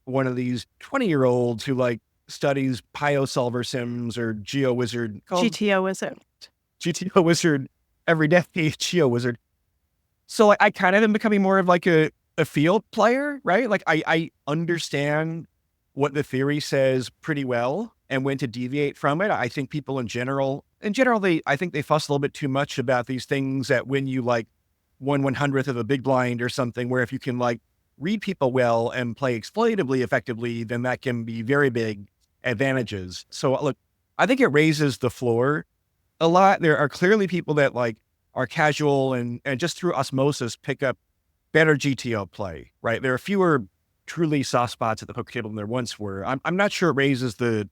one of these 20-year-olds who like studies Pio Solver Sims or Geo Wizard, GTO is it? GTO Wizard every day, Geo Wizard. So like I kind of am becoming more of like a field player, right? Like I understand what the theory says pretty well and when to deviate from it. I think people in general, I think they fuss a little bit too much about these things that when you like 1/100th of a big blind or something, where if you can like read people well and play exploitatively effectively, then that can be very big advantages. So look, I think it raises the floor a lot. There are clearly people that like are casual and just through osmosis pick up better GTO play, right? There are fewer truly soft spots at the poker table than there once were. I'm not sure it raises the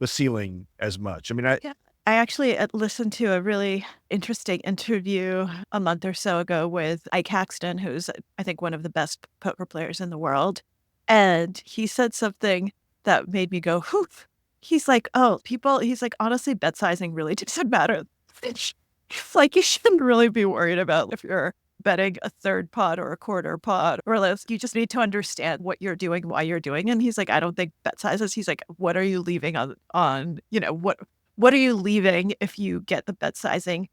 ceiling as much. I mean, I actually listened to a really interesting interview a month or so ago with Ike Haxton, who's, I think, one of the best poker players in the world. And he said something that made me go, whew. He's like, he's like, honestly, bet sizing really doesn't matter. It's like, you shouldn't really be worried about if you're betting a third pot or a quarter pot or less. You just need to understand what you're doing, why you're doing it. And he's like, I don't think bet sizes. He's like, what are you leaving on what are you leaving if you get the bet sizing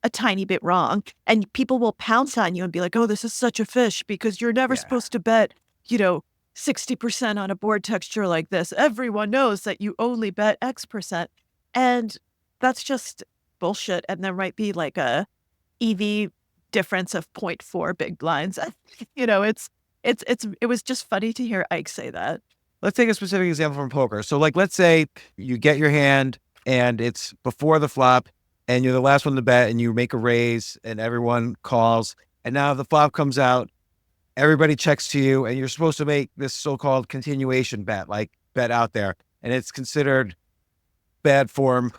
a tiny bit wrong? And people will pounce on you and be like, oh, this is such a fish because you're never supposed to bet, 60% on a board texture like this. Everyone knows that you only bet X percent. And that's just bullshit. And there might be like a EV difference of 0.4 big blinds. It was just funny to hear Ike say that. Let's take a specific example from poker. So like, let's say you get your hand and it's before the flop and you're the last one to bet and you make a raise and everyone calls. And now the flop comes out, everybody checks to you and you're supposed to make this so-called continuation bet, like bet out there. And it's considered bad form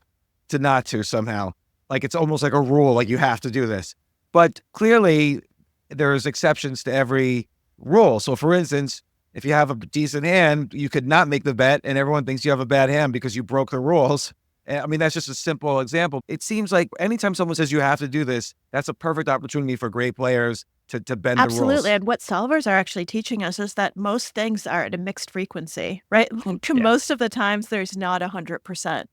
to not to somehow. Like it's almost like a rule, like you have to do this. But clearly there's exceptions to every rule. So for instance, if you have a decent hand, you could not make the bet and everyone thinks you have a bad hand because you broke the rules. I mean, that's just a simple example. It seems like anytime someone says you have to do this, that's a perfect opportunity for great players to bend the rules. Absolutely. And what solvers are actually teaching us is that most things are at a mixed frequency, right? Most of the times there's not 100%.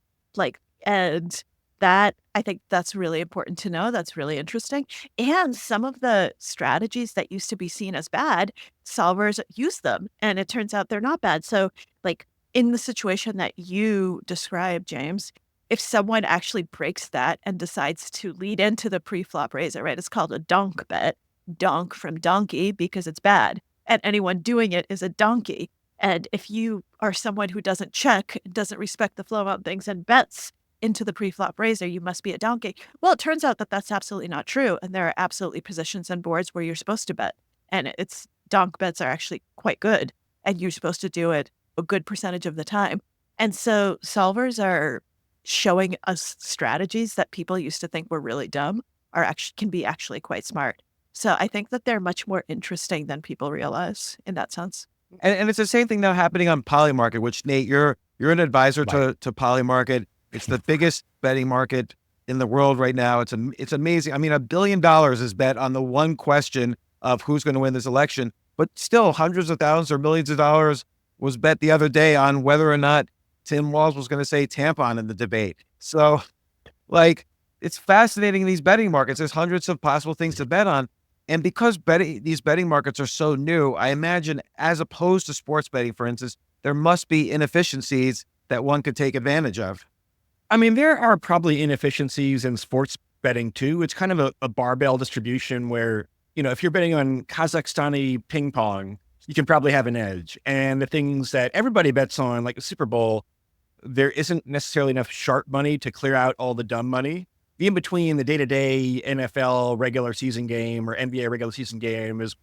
And that, I think that's really important to know. That's really interesting. And some of the strategies that used to be seen as bad, solvers use them. And it turns out they're not bad. So like in the situation that you described, James, if someone actually breaks that and decides to lead into the pre-flop raiser, right? It's called a donk bet, donk from donkey because it's bad. And anyone doing it is a donkey. And if you are someone who doesn't check, doesn't respect the flow of things and bets into the pre-flop raiser, you must be a donkey. Well, it turns out that that's absolutely not true. And there are absolutely positions and boards where you're supposed to bet. And it's donk bets are actually quite good. And you're supposed to do it a good percentage of the time. And so solvers are showing us strategies that people used to think were really dumb can be actually quite smart. So I think that they're much more interesting than people realize in that sense. And it's the same thing now happening on Polymarket, which Nate, you're an advisor Right. to Polymarket. It's the biggest betting market in the world right now. It's amazing. I mean, $1 billion is bet on the one question of who's going to win this election, but still hundreds of thousands or millions of dollars was bet the other day on whether or not Tim Walz was going to say tampon in the debate. So, like, it's fascinating, these betting markets. There's hundreds of possible things to bet on. And because these betting markets are so new, I imagine, as opposed to sports betting, for instance, there must be inefficiencies that one could take advantage of. I mean, there are probably inefficiencies in sports betting too. It's kind of a barbell distribution where, if you're betting on Kazakhstani ping pong, you can probably have an edge. And the things that everybody bets on, like the Super Bowl, there isn't necessarily enough sharp money to clear out all the dumb money. The in between, the day-to-day NFL regular season game or NBA regular season game is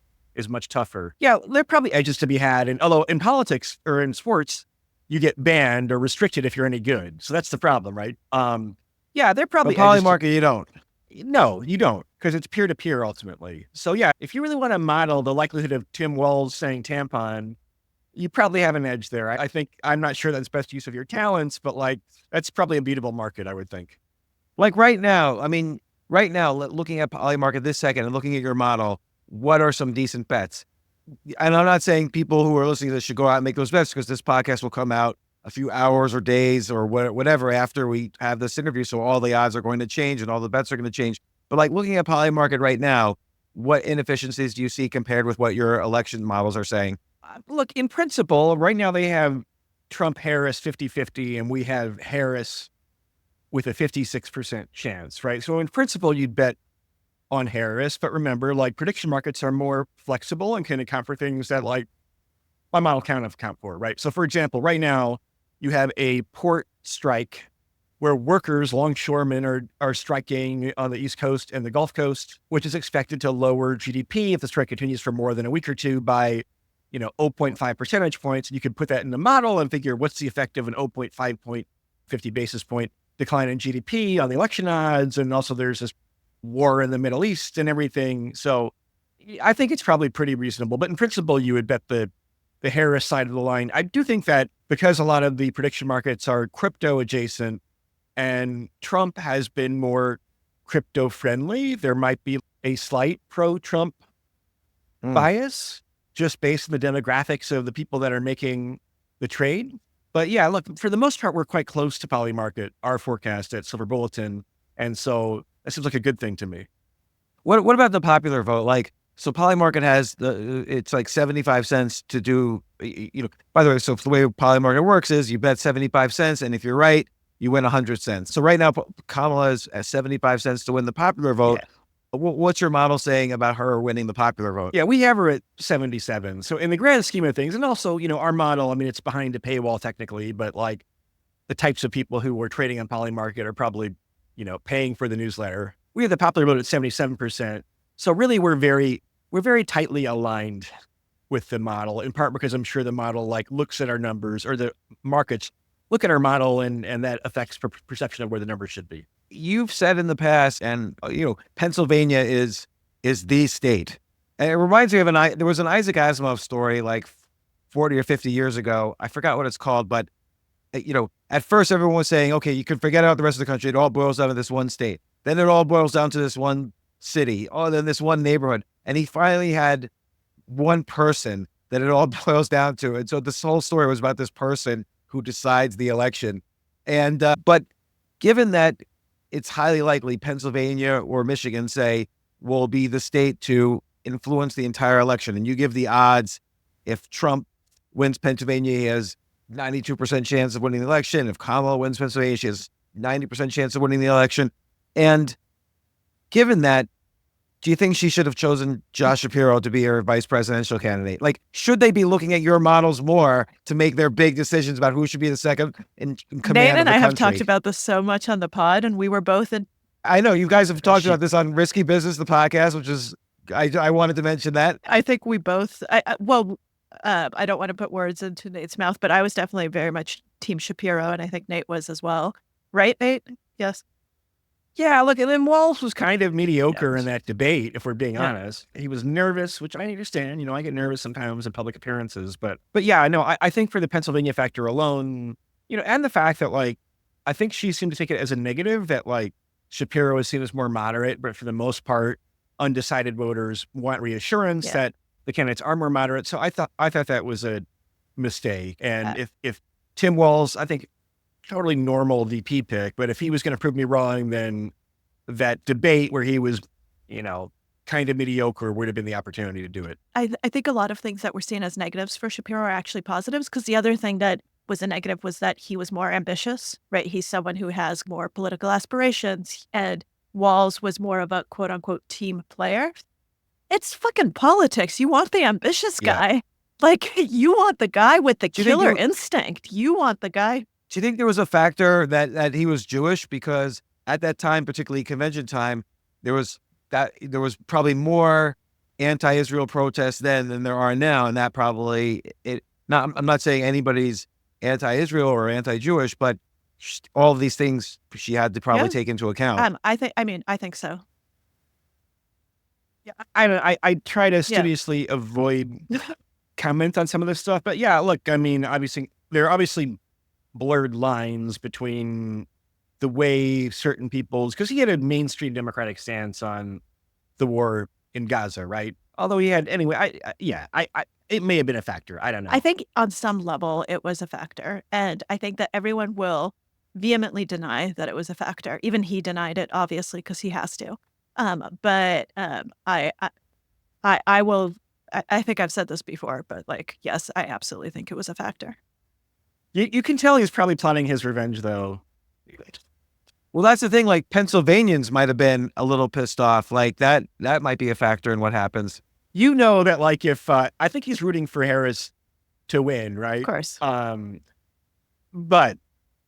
much tougher. Yeah, there are probably edges to be had. And although in politics or in sports, you get banned or restricted if you're any good. So that's the problem, right? Yeah, they're probably But Polymarket, you don't. No, you don't, because it's peer-to-peer ultimately. So yeah, if you really want to model the likelihood of Tim Walz saying tampon, you probably have an edge there. I think, I'm not sure that's best use of your talents, but that's probably a beatable market, I would think. Like right now, looking at Polymarket this second and looking at your model, what are some decent bets? And I'm not saying people who are listening to this should go out and make those bets, because this podcast will come out a few hours or days or whatever after we have this interview. So all the odds are going to change and all the bets are going to change. But like looking at Polymarket right now, what inefficiencies do you see compared with what your election models are saying? Look, in principle, right now they have Trump-Harris 50-50, and we have Harris with a 56% chance, right? So in principle, you'd bet on Harris, but remember, prediction markets are more flexible and can account for things that my model can't account for, right? So for example, right now you have a port strike where workers, longshoremen are striking on the East Coast and the Gulf Coast, which is expected to lower GDP if the strike continues for more than a week or two by, 0.5 percentage points. And you could put that in the model and figure what's the effect of an 0.5 point, 50 basis point decline in GDP on the election odds. And also there's this war in the Middle East and everything. So I think it's probably pretty reasonable, but in principle, you would bet the Harris side of the line. I do think that because a lot of the prediction markets are crypto adjacent and Trump has been more crypto friendly, there might be a slight pro-Trump bias just based on the demographics of the people that are making the trade. But yeah, look, for the most part, we're quite close to Polymarket, our forecast at Silver Bulletin. And so that seems like a good thing to me. What about the popular vote? So Polymarket has it's like 75 cents to do, by the way, so the way Polymarket works is you bet 75 cents. And if you're right, you win 100 cents. So right now, Kamala is at 75 cents to win the popular vote. Yeah. What's your model saying about her winning the popular vote? Yeah, we have her at 77. So in the grand scheme of things, and also, our model, I mean, it's behind a paywall technically, but the types of people who were trading on Polymarket are probably, paying for the newsletter. We have the popular vote at 77%. So really we're very tightly aligned with the model, in part because I'm sure the model looks at our numbers, or the markets look at our model, and that affects perception of where the numbers should be. You've said in the past, and Pennsylvania is the state. And it reminds me of there was an Isaac Asimov story 40 or 50 years ago. I forgot what it's called, but at first everyone was saying, okay, you can forget about the rest of the country. It all boils down to this one state. Then it all boils down to this one city. Oh, then this one neighborhood. And he finally had one person that it all boils down to. And so this whole story was about this person who decides the election. And, but given that it's highly likely Pennsylvania or Michigan, say, will be the state to influence the entire election, and you give the odds, if Trump wins Pennsylvania, he has 92% chance of winning the election. If Kamala wins Pennsylvania, she has 90% chance of winning the election. And given that, do you think she should have chosen Josh Shapiro to be her vice presidential candidate? Should they be looking at your models more to make their big decisions about who should be the second in command Nate of and the I have country? talked about this so much on the pod, and we were both in. I know you guys have talked about this on Risky Business, the podcast, which is, I wanted to mention that. I think we both, I don't want to put words into Nate's mouth, but I was definitely very much Team Shapiro, and I think Nate was as well. Right, Nate? Yes. Yeah, look, and then Walz was kind of mediocre Yes. in that debate, if we're being Yeah. honest. He was nervous, which I understand. I get nervous sometimes in public appearances, but yeah, no, I think for the Pennsylvania factor alone, and the fact that I think she seemed to take it as a negative that Shapiro is seen as more moderate, but for the most part, undecided voters want reassurance that the candidates are more moderate. So I thought that was a mistake. And if Tim Walz, I think totally normal VP pick, but if he was going to prove me wrong, then that debate where he was, kind of mediocre would have been the opportunity to do it. I think a lot of things that were seen as negatives for Shapiro are actually positives, because the other thing that was a negative was that he was more ambitious, right? He's someone who has more political aspirations, and Walz was more of a quote unquote team player. It's fucking politics. You want the ambitious guy. You want the guy with the killer instinct. You want the guy. Do you think there was a factor that he was Jewish? Because at that time, particularly convention time, there was probably more anti-Israel protests then than there are now, and that probably I'm not saying anybody's anti-Israel or anti-Jewish, but all of these things she had to probably take into account. I think so. Yeah, I try to studiously avoid comment on some of this stuff, but yeah, look, obviously there are blurred lines between the way certain people's, because he had a mainstream Democratic stance on the war in Gaza, right? Although he had, anyway, it may have been a factor. I don't know. I think on some level it was a factor, and I think that everyone will vehemently deny that it was a factor. Even he denied it, obviously, because he has to. But I will. I think I've said this before, but yes, I absolutely think it was a factor. You can tell he's probably plotting his revenge, though. Well, that's the thing. Pennsylvanians might have been a little pissed off. That might be a factor in what happens. That if I think he's rooting for Harris to win, right? Of course. But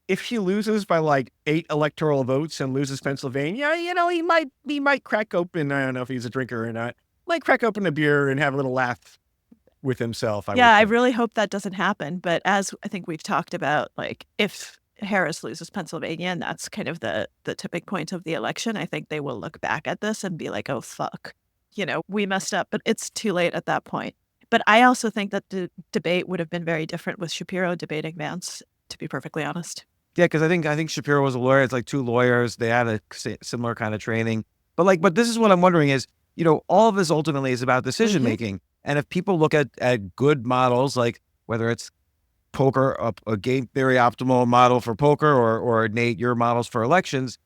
if he loses by 8 electoral votes and loses Pennsylvania, he might crack open. I don't know if he's a drinker or not. Might crack open a beer and have a little laugh with himself. I really hope that doesn't happen. But as I think we've talked about, if Harris loses Pennsylvania, and that's kind of the tipping point of the election, I think they will look back at this and be like, oh, fuck, we messed up, but it's too late at that point. But I also think that the debate would have been very different with Shapiro debating Vance, to be perfectly honest. Yeah, because I think Shapiro was a lawyer. It's 2 lawyers. They had a similar kind of training. But this is what I'm wondering is, all of this ultimately is about decision making. And if people look at good models, whether it's poker, a game theory optimal model for poker, or Nate, your models for elections,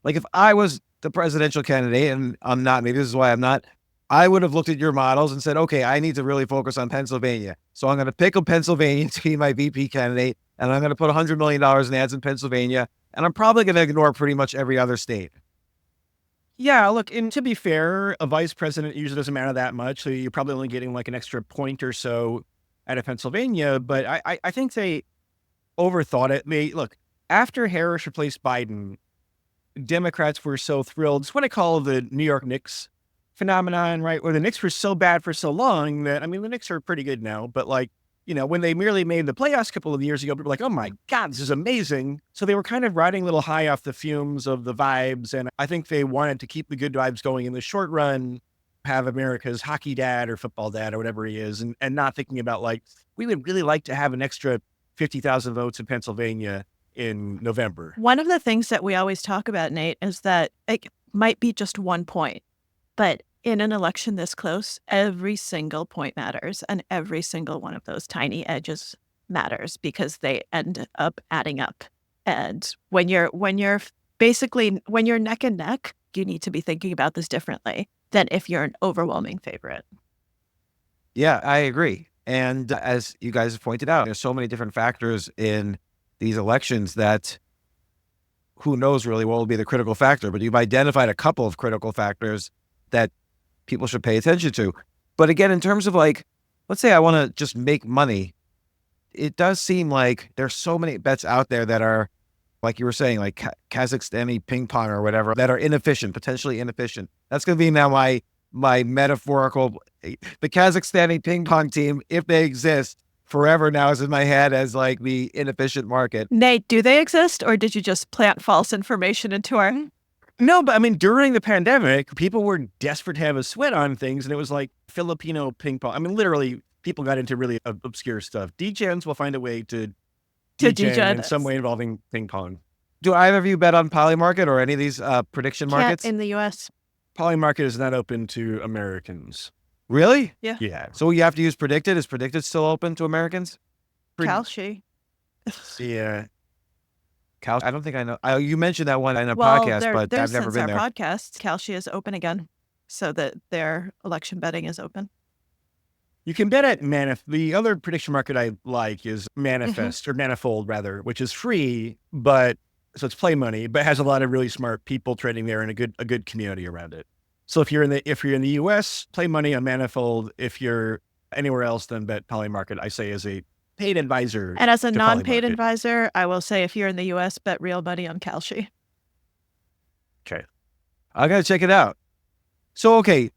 if I was the presidential candidate, and I'm not, maybe this is why I'm not, I would have looked at your models and said, okay, I need to really focus on Pennsylvania. So I'm going to pick a Pennsylvania to be my VP candidate, and I'm going to put $100 million in ads in Pennsylvania, and I'm probably going to ignore pretty much every other state. Yeah, look, and to be fair, a vice president usually doesn't matter that much, so you're probably only getting an extra point or so out of Pennsylvania, but I think they overthought it. Look, after Harris replaced Biden, Democrats were so thrilled. It's what I call the New York Knicks phenomenon, right? Where the Knicks were so bad for so long that, the Knicks are pretty good now, but when they merely made the playoffs a couple of years ago, people were like, oh my God, this is amazing. So they were kind of riding a little high off the fumes of the vibes. And I think they wanted to keep the good vibes going in the short run, have America's hockey dad or football dad or whatever he is, and not thinking about we would really like to have an extra 50,000 votes in Pennsylvania in November. One of the things that we always talk about, Nate, is that it might be just 1 point, but in an election this close, every single point matters, and every single one of those tiny edges matters because they end up adding up. And when you're neck and neck, you need to be thinking about this differently than if you're an overwhelming favorite. Yeah, I agree. And as you guys have pointed out, there's so many different factors in these elections that who knows really what will be the critical factor, but you've identified a couple of critical factors that people should pay attention to. But again, in terms of let's say I want to just make money, it does seem like there's so many bets out there that are, like you were saying, Kazakhstani ping pong or whatever, that are inefficient, potentially inefficient. That's going to be now my metaphorical, the Kazakhstani ping pong team, if they exist, forever now is in my head as the inefficient market. Nate, do they exist, or did you just plant false information into our... No, but I mean, during the pandemic, people were desperate to have a sweat on things, and it was like Filipino ping pong. I mean, literally, people got into really obscure stuff. Degens will find a way to degen in some way involving ping pong. Do either of you bet on Polymarket or any of these prediction Can't markets? in the U.S. Polymarket is not open to Americans. Really? Yeah. Yeah. So you have to use Predicted. Is Predicted still open to Americans? Kalshi. Yeah. Cal, I don't think I know. You mentioned that one in a Well, podcast, but I've never been since there. our podcast, Kalshi is open again, so that their election betting is open. You can bet at The other prediction market I like is Manifest, or Manifold rather, which is free, but so it's play money, but has a lot of really smart people trading there and a good community around it. So if you're in the US, play money on Manifold. If you're anywhere else, then bet Polymarket, I say, is a paid advisor. And as a to non-paid Polymarket. advisor, I will say if you're in the U.S., bet real money on Kalshi. Okay. I got to check it out. So, okay,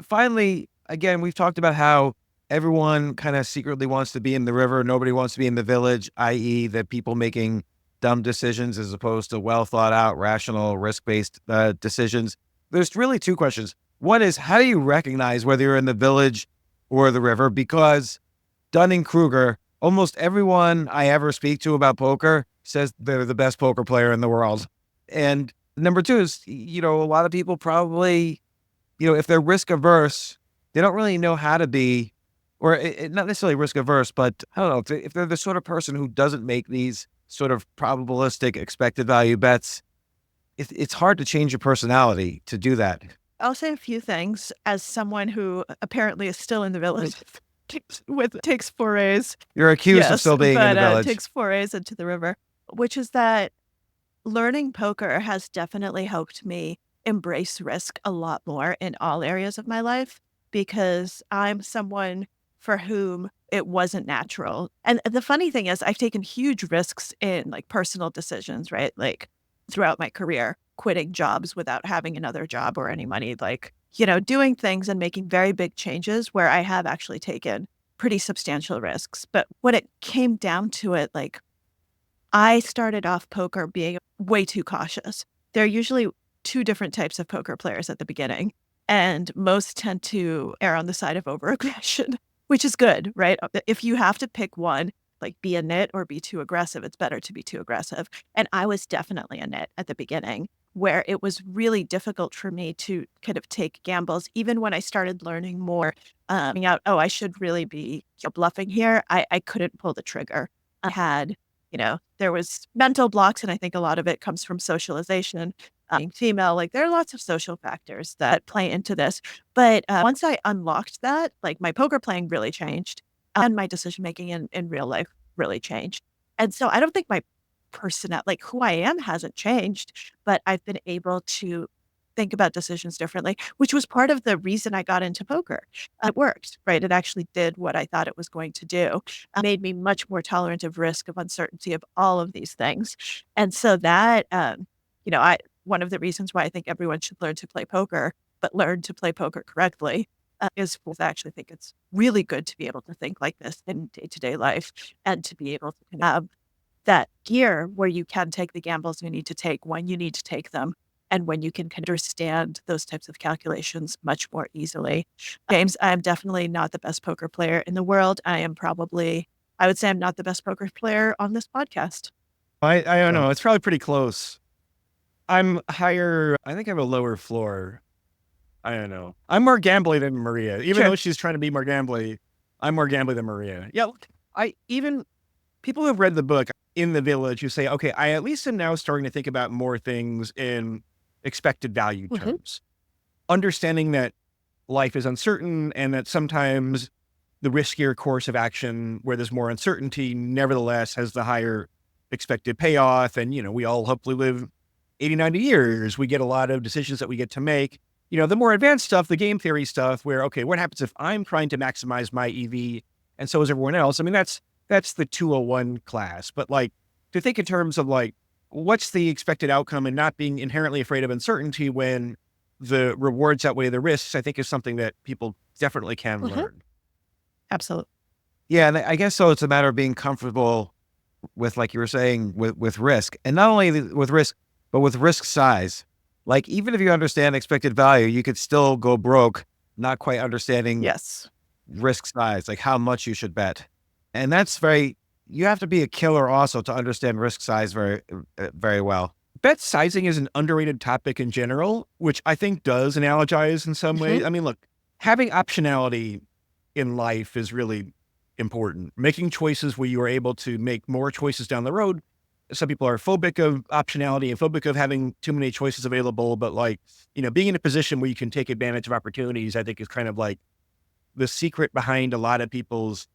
finally, again, we've talked about how everyone kind of secretly wants to be in the river. Nobody wants to be in the village, i.e. the people making dumb decisions as opposed to well thought out, rational, risk-based decisions. There's really two questions. One is, how do you recognize whether you're in the village or the river? Because Dunning-Kruger, almost everyone I ever speak to about poker says they're the best poker player in the world. And number two is, a lot of people probably, if they're risk averse, they don't really know how to be, or not necessarily risk averse, but I don't know, if they're the sort of person who doesn't make these sort of probabilistic expected value bets, it's hard to change your personality to do that. I'll say a few things as someone who apparently is still in the village. takes forays. You're accused of still being in the village. Takes forays into the river, which is that learning poker has definitely helped me embrace risk a lot more in all areas of my life, because I'm someone for whom it wasn't natural. And the funny thing is, I've taken huge risks in like personal decisions, right? Like throughout my career, quitting jobs without having another job or any money, like, doing things and making very big changes where I have actually taken pretty substantial risks. But when it came down to it, like, I started off poker being way too cautious. There are usually two different types of poker players at the beginning, and most tend to err on the side of overaggression, which is good, right? If you have to pick one, like be a nit or be too aggressive, it's better to be too aggressive. And I was definitely a nit at the beginning, where it was really difficult for me to kind of take gambles. Even when I started learning more, I should really be bluffing here, I couldn't pull the trigger. I had, there was mental blocks, and I think a lot of it comes from socialization. Being female, like there are lots of social factors that play into this. But once I unlocked that, like my poker playing really changed, and my decision making in real life really changed. And so I don't think my personality, like who I am, hasn't changed, but I've been able to think about decisions differently, which was part of the reason I got into poker. It worked, right? It actually did what I thought it was going to do. It made me much more tolerant of risk, of uncertainty, of all of these things. And so that, one of the reasons why I think everyone should learn to play poker, but learn to play poker correctly, is because I actually think it's really good to be able to think like this in day-to-day life, and to be able to have that gear where you can take the gambles you need to take when you need to take them, and when you can understand those types of calculations much more easily. James, I'm definitely not the best poker player in the world. I would say I'm not the best poker player on this podcast. I don't know. It's probably pretty close. I'm higher. I think I have a lower floor. I don't know. I'm more gambly than Maria. Even though she's trying to be more gambly, I'm more gambly than Maria. Yeah. People who have read the book In the Village who say, okay, I at least am now starting to think about more things in expected value terms. Understanding that life is uncertain, and that sometimes the riskier course of action where there's more uncertainty nevertheless has the higher expected payoff. And, we all hopefully live 80, 90 years. We get a lot of decisions that we get to make. The more advanced stuff, the game theory stuff where, okay, what happens if I'm trying to maximize my EV and so is everyone else? I mean, that's the 201 class. But like to think in terms of like, what's the expected outcome and not being inherently afraid of uncertainty when the rewards outweigh the risks, I think is something that people definitely can learn. Absolutely. Yeah. And I guess so it's a matter of being comfortable with, like you were saying, with risk, and not only with risk, but with risk size. like even if you understand expected value, you could still go broke, not quite understanding Yes. risk size, like how much you should bet. And that's you have to be a killer also to understand risk size very well. Bet sizing is an underrated topic in general, which I think does analogize in some ways. I mean, look, having optionality in life is really important. Making choices where you are able to make more choices down the road. Some people are phobic of optionality and phobic of having too many choices available, but like, being in a position where you can take advantage of opportunities, I think is kind of like the secret behind a lot of people's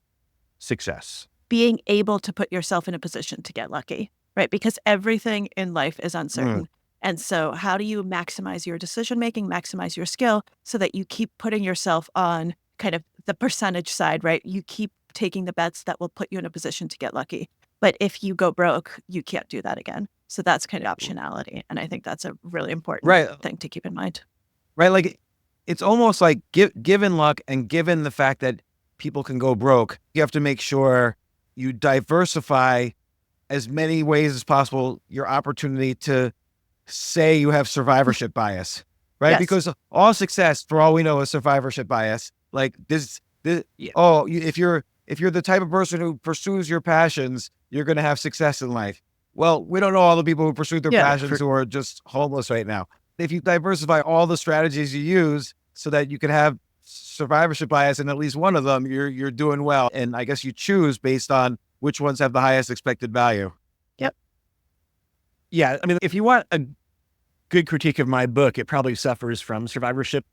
success. Being able to put yourself in a position to get lucky, right? Because everything in life is uncertain. And so how do you maximize your decision-making, maximize your skill so that you keep putting yourself on kind of the percentage side, right? You keep taking the bets that will put you in a position to get lucky. But if you go broke, you can't do that again. So that's kind of optionality. And I think that's a really important thing to keep in mind. Right. Like it's almost like given luck and given the fact that people can go broke, you have to make sure you diversify as many ways as possible your opportunity to say you have survivorship bias, right? Yes. Because all success, for all we know, is survivorship bias. Like if you're the type of person who pursues your passions, you're going to have success in life. Well, we don't know all the people who pursue their passions who are just homeless right now. If you diversify all the strategies you use so that you can have survivorship bias in at least one of them, you're doing well. And I guess you choose based on which ones have the highest expected value. Yep. Yeah. I mean, if you want a good critique of my book, it probably suffers from survivorship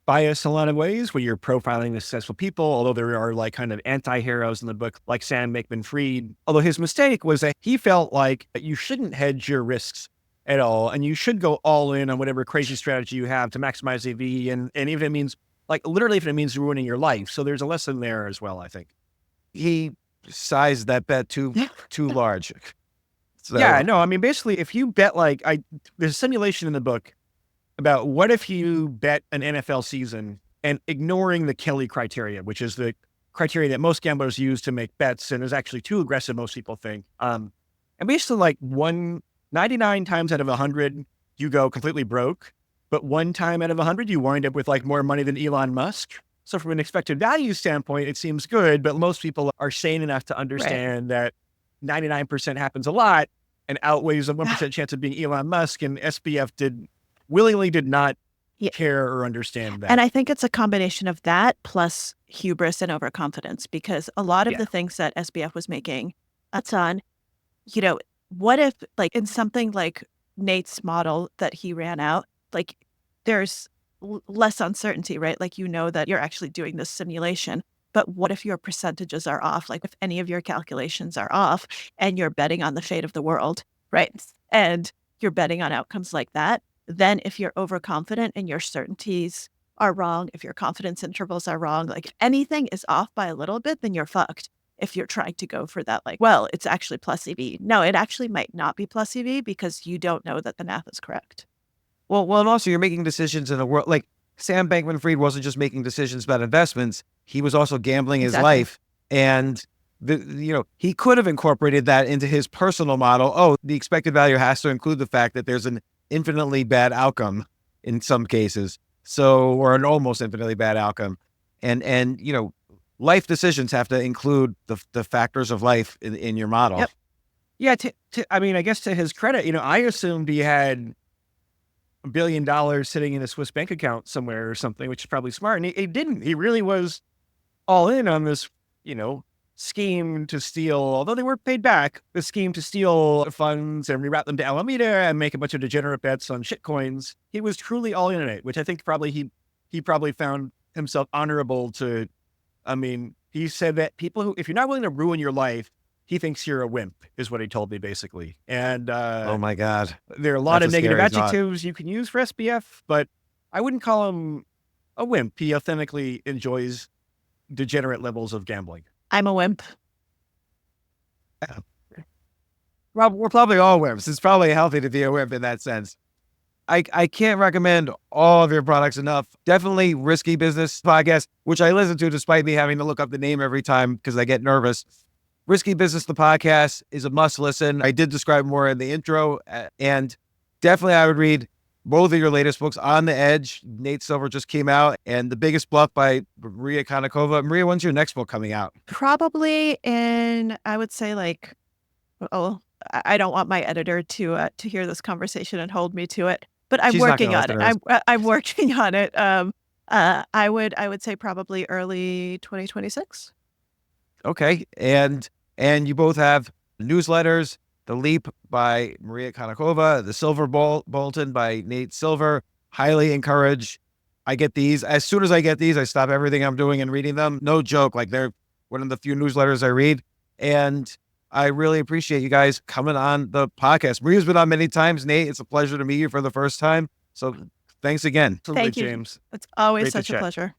bias in a lot of ways, where you're profiling the successful people, although there are like kind of anti-heroes in the book, like Sam Bankman-Fried. Although his mistake was that he felt like you shouldn't hedge your risks at all, and you should go all in on whatever crazy strategy you have to maximize AV, and even if it means, like literally if it means ruining your life. So there's a lesson there as well, I think. He sized that bet too large. So, yeah, no, I mean, basically, if you bet there's a simulation in the book about what if you bet an NFL season and ignoring the Kelly criteria, which is the criteria that most gamblers use to make bets and is actually too aggressive, most people think. And basically like 99 times out of 100, you go completely broke, but one time out of 100, you wind up with like more money than Elon Musk. So from an expected value standpoint, it seems good, but most people are sane enough to understand that 99% happens a lot and outweighs a 1% chance of being Elon Musk, and SBF willingly did not care or understand that. And I think it's a combination of that plus hubris and overconfidence, because a lot of the things that SBF was making, that's on, what if like in something like Nate's model that he ran out, like there's less uncertainty, right? Like, that you're actually doing this simulation. But what if your percentages are off? Like if any of your calculations are off and you're betting on the fate of the world, right? And you're betting on outcomes like that. Then if you're overconfident and your certainties are wrong, if your confidence intervals are wrong, like if anything is off by a little bit, then you're fucked. If you're trying to go for that, like, well, it's actually plus EV. No, it actually might not be plus EV because you don't know that the math is correct. Well, and also you're making decisions in a world like Sam Bankman-Fried wasn't just making decisions about investments. He was also gambling his life. And he could have incorporated that into his personal model. Oh, the expected value has to include the fact that there's an infinitely bad outcome in some cases. Or an almost infinitely bad outcome. And life decisions have to include the factors of life in your model. Yep. Yeah. I mean, I guess to his credit, I assumed he had $1 billion sitting in a Swiss bank account somewhere or something, which is probably smart. And he didn't. He really was all in on this, scheme to steal, although they weren't paid back, the scheme to steal funds and reroute them to Alameda and make a bunch of degenerate bets on shitcoins. He was truly all in on it, which I think probably he probably found himself honorable to. I mean, he said that people who, if you're not willing to ruin your life, he thinks you're a wimp, is what he told me, basically. And oh my God. There are a lot of negative scary adjectives you can use for SBF, but I wouldn't call him a wimp. He authentically enjoys degenerate levels of gambling. I'm a wimp. Rob, we're probably all wimps. It's probably healthy to be a wimp in that sense. I can't recommend all of your products enough. Definitely Risky Business podcast, which I listen to despite me having to look up the name every time because I get nervous. Risky Business, the podcast, is a must listen. I did describe more in the intro, and definitely I would read both of your latest books, On the Edge, Nate Silver just came out, and The Biggest Bluff by Maria Konnikova. Maria, when's your next book coming out? Probably in, I would say like, I don't want my editor to hear this conversation and hold me to it, but I'm She's not working gonna on it. listen to I'm working on it. I would say probably early 2026. Okay. And you both have newsletters, The Leap by Maria Konnikova, The Silver Bulletin by Nate Silver. Highly encourage. I get these. As soon as I get these, I stop everything I'm doing and reading them. No joke. Like, they're one of the few newsletters I read. And I really appreciate you guys coming on the podcast. Maria's been on many times. Nate, it's a pleasure to meet you for the first time. So thanks again. Absolutely, Thank you. James. It's always Great to such a chat. pleasure.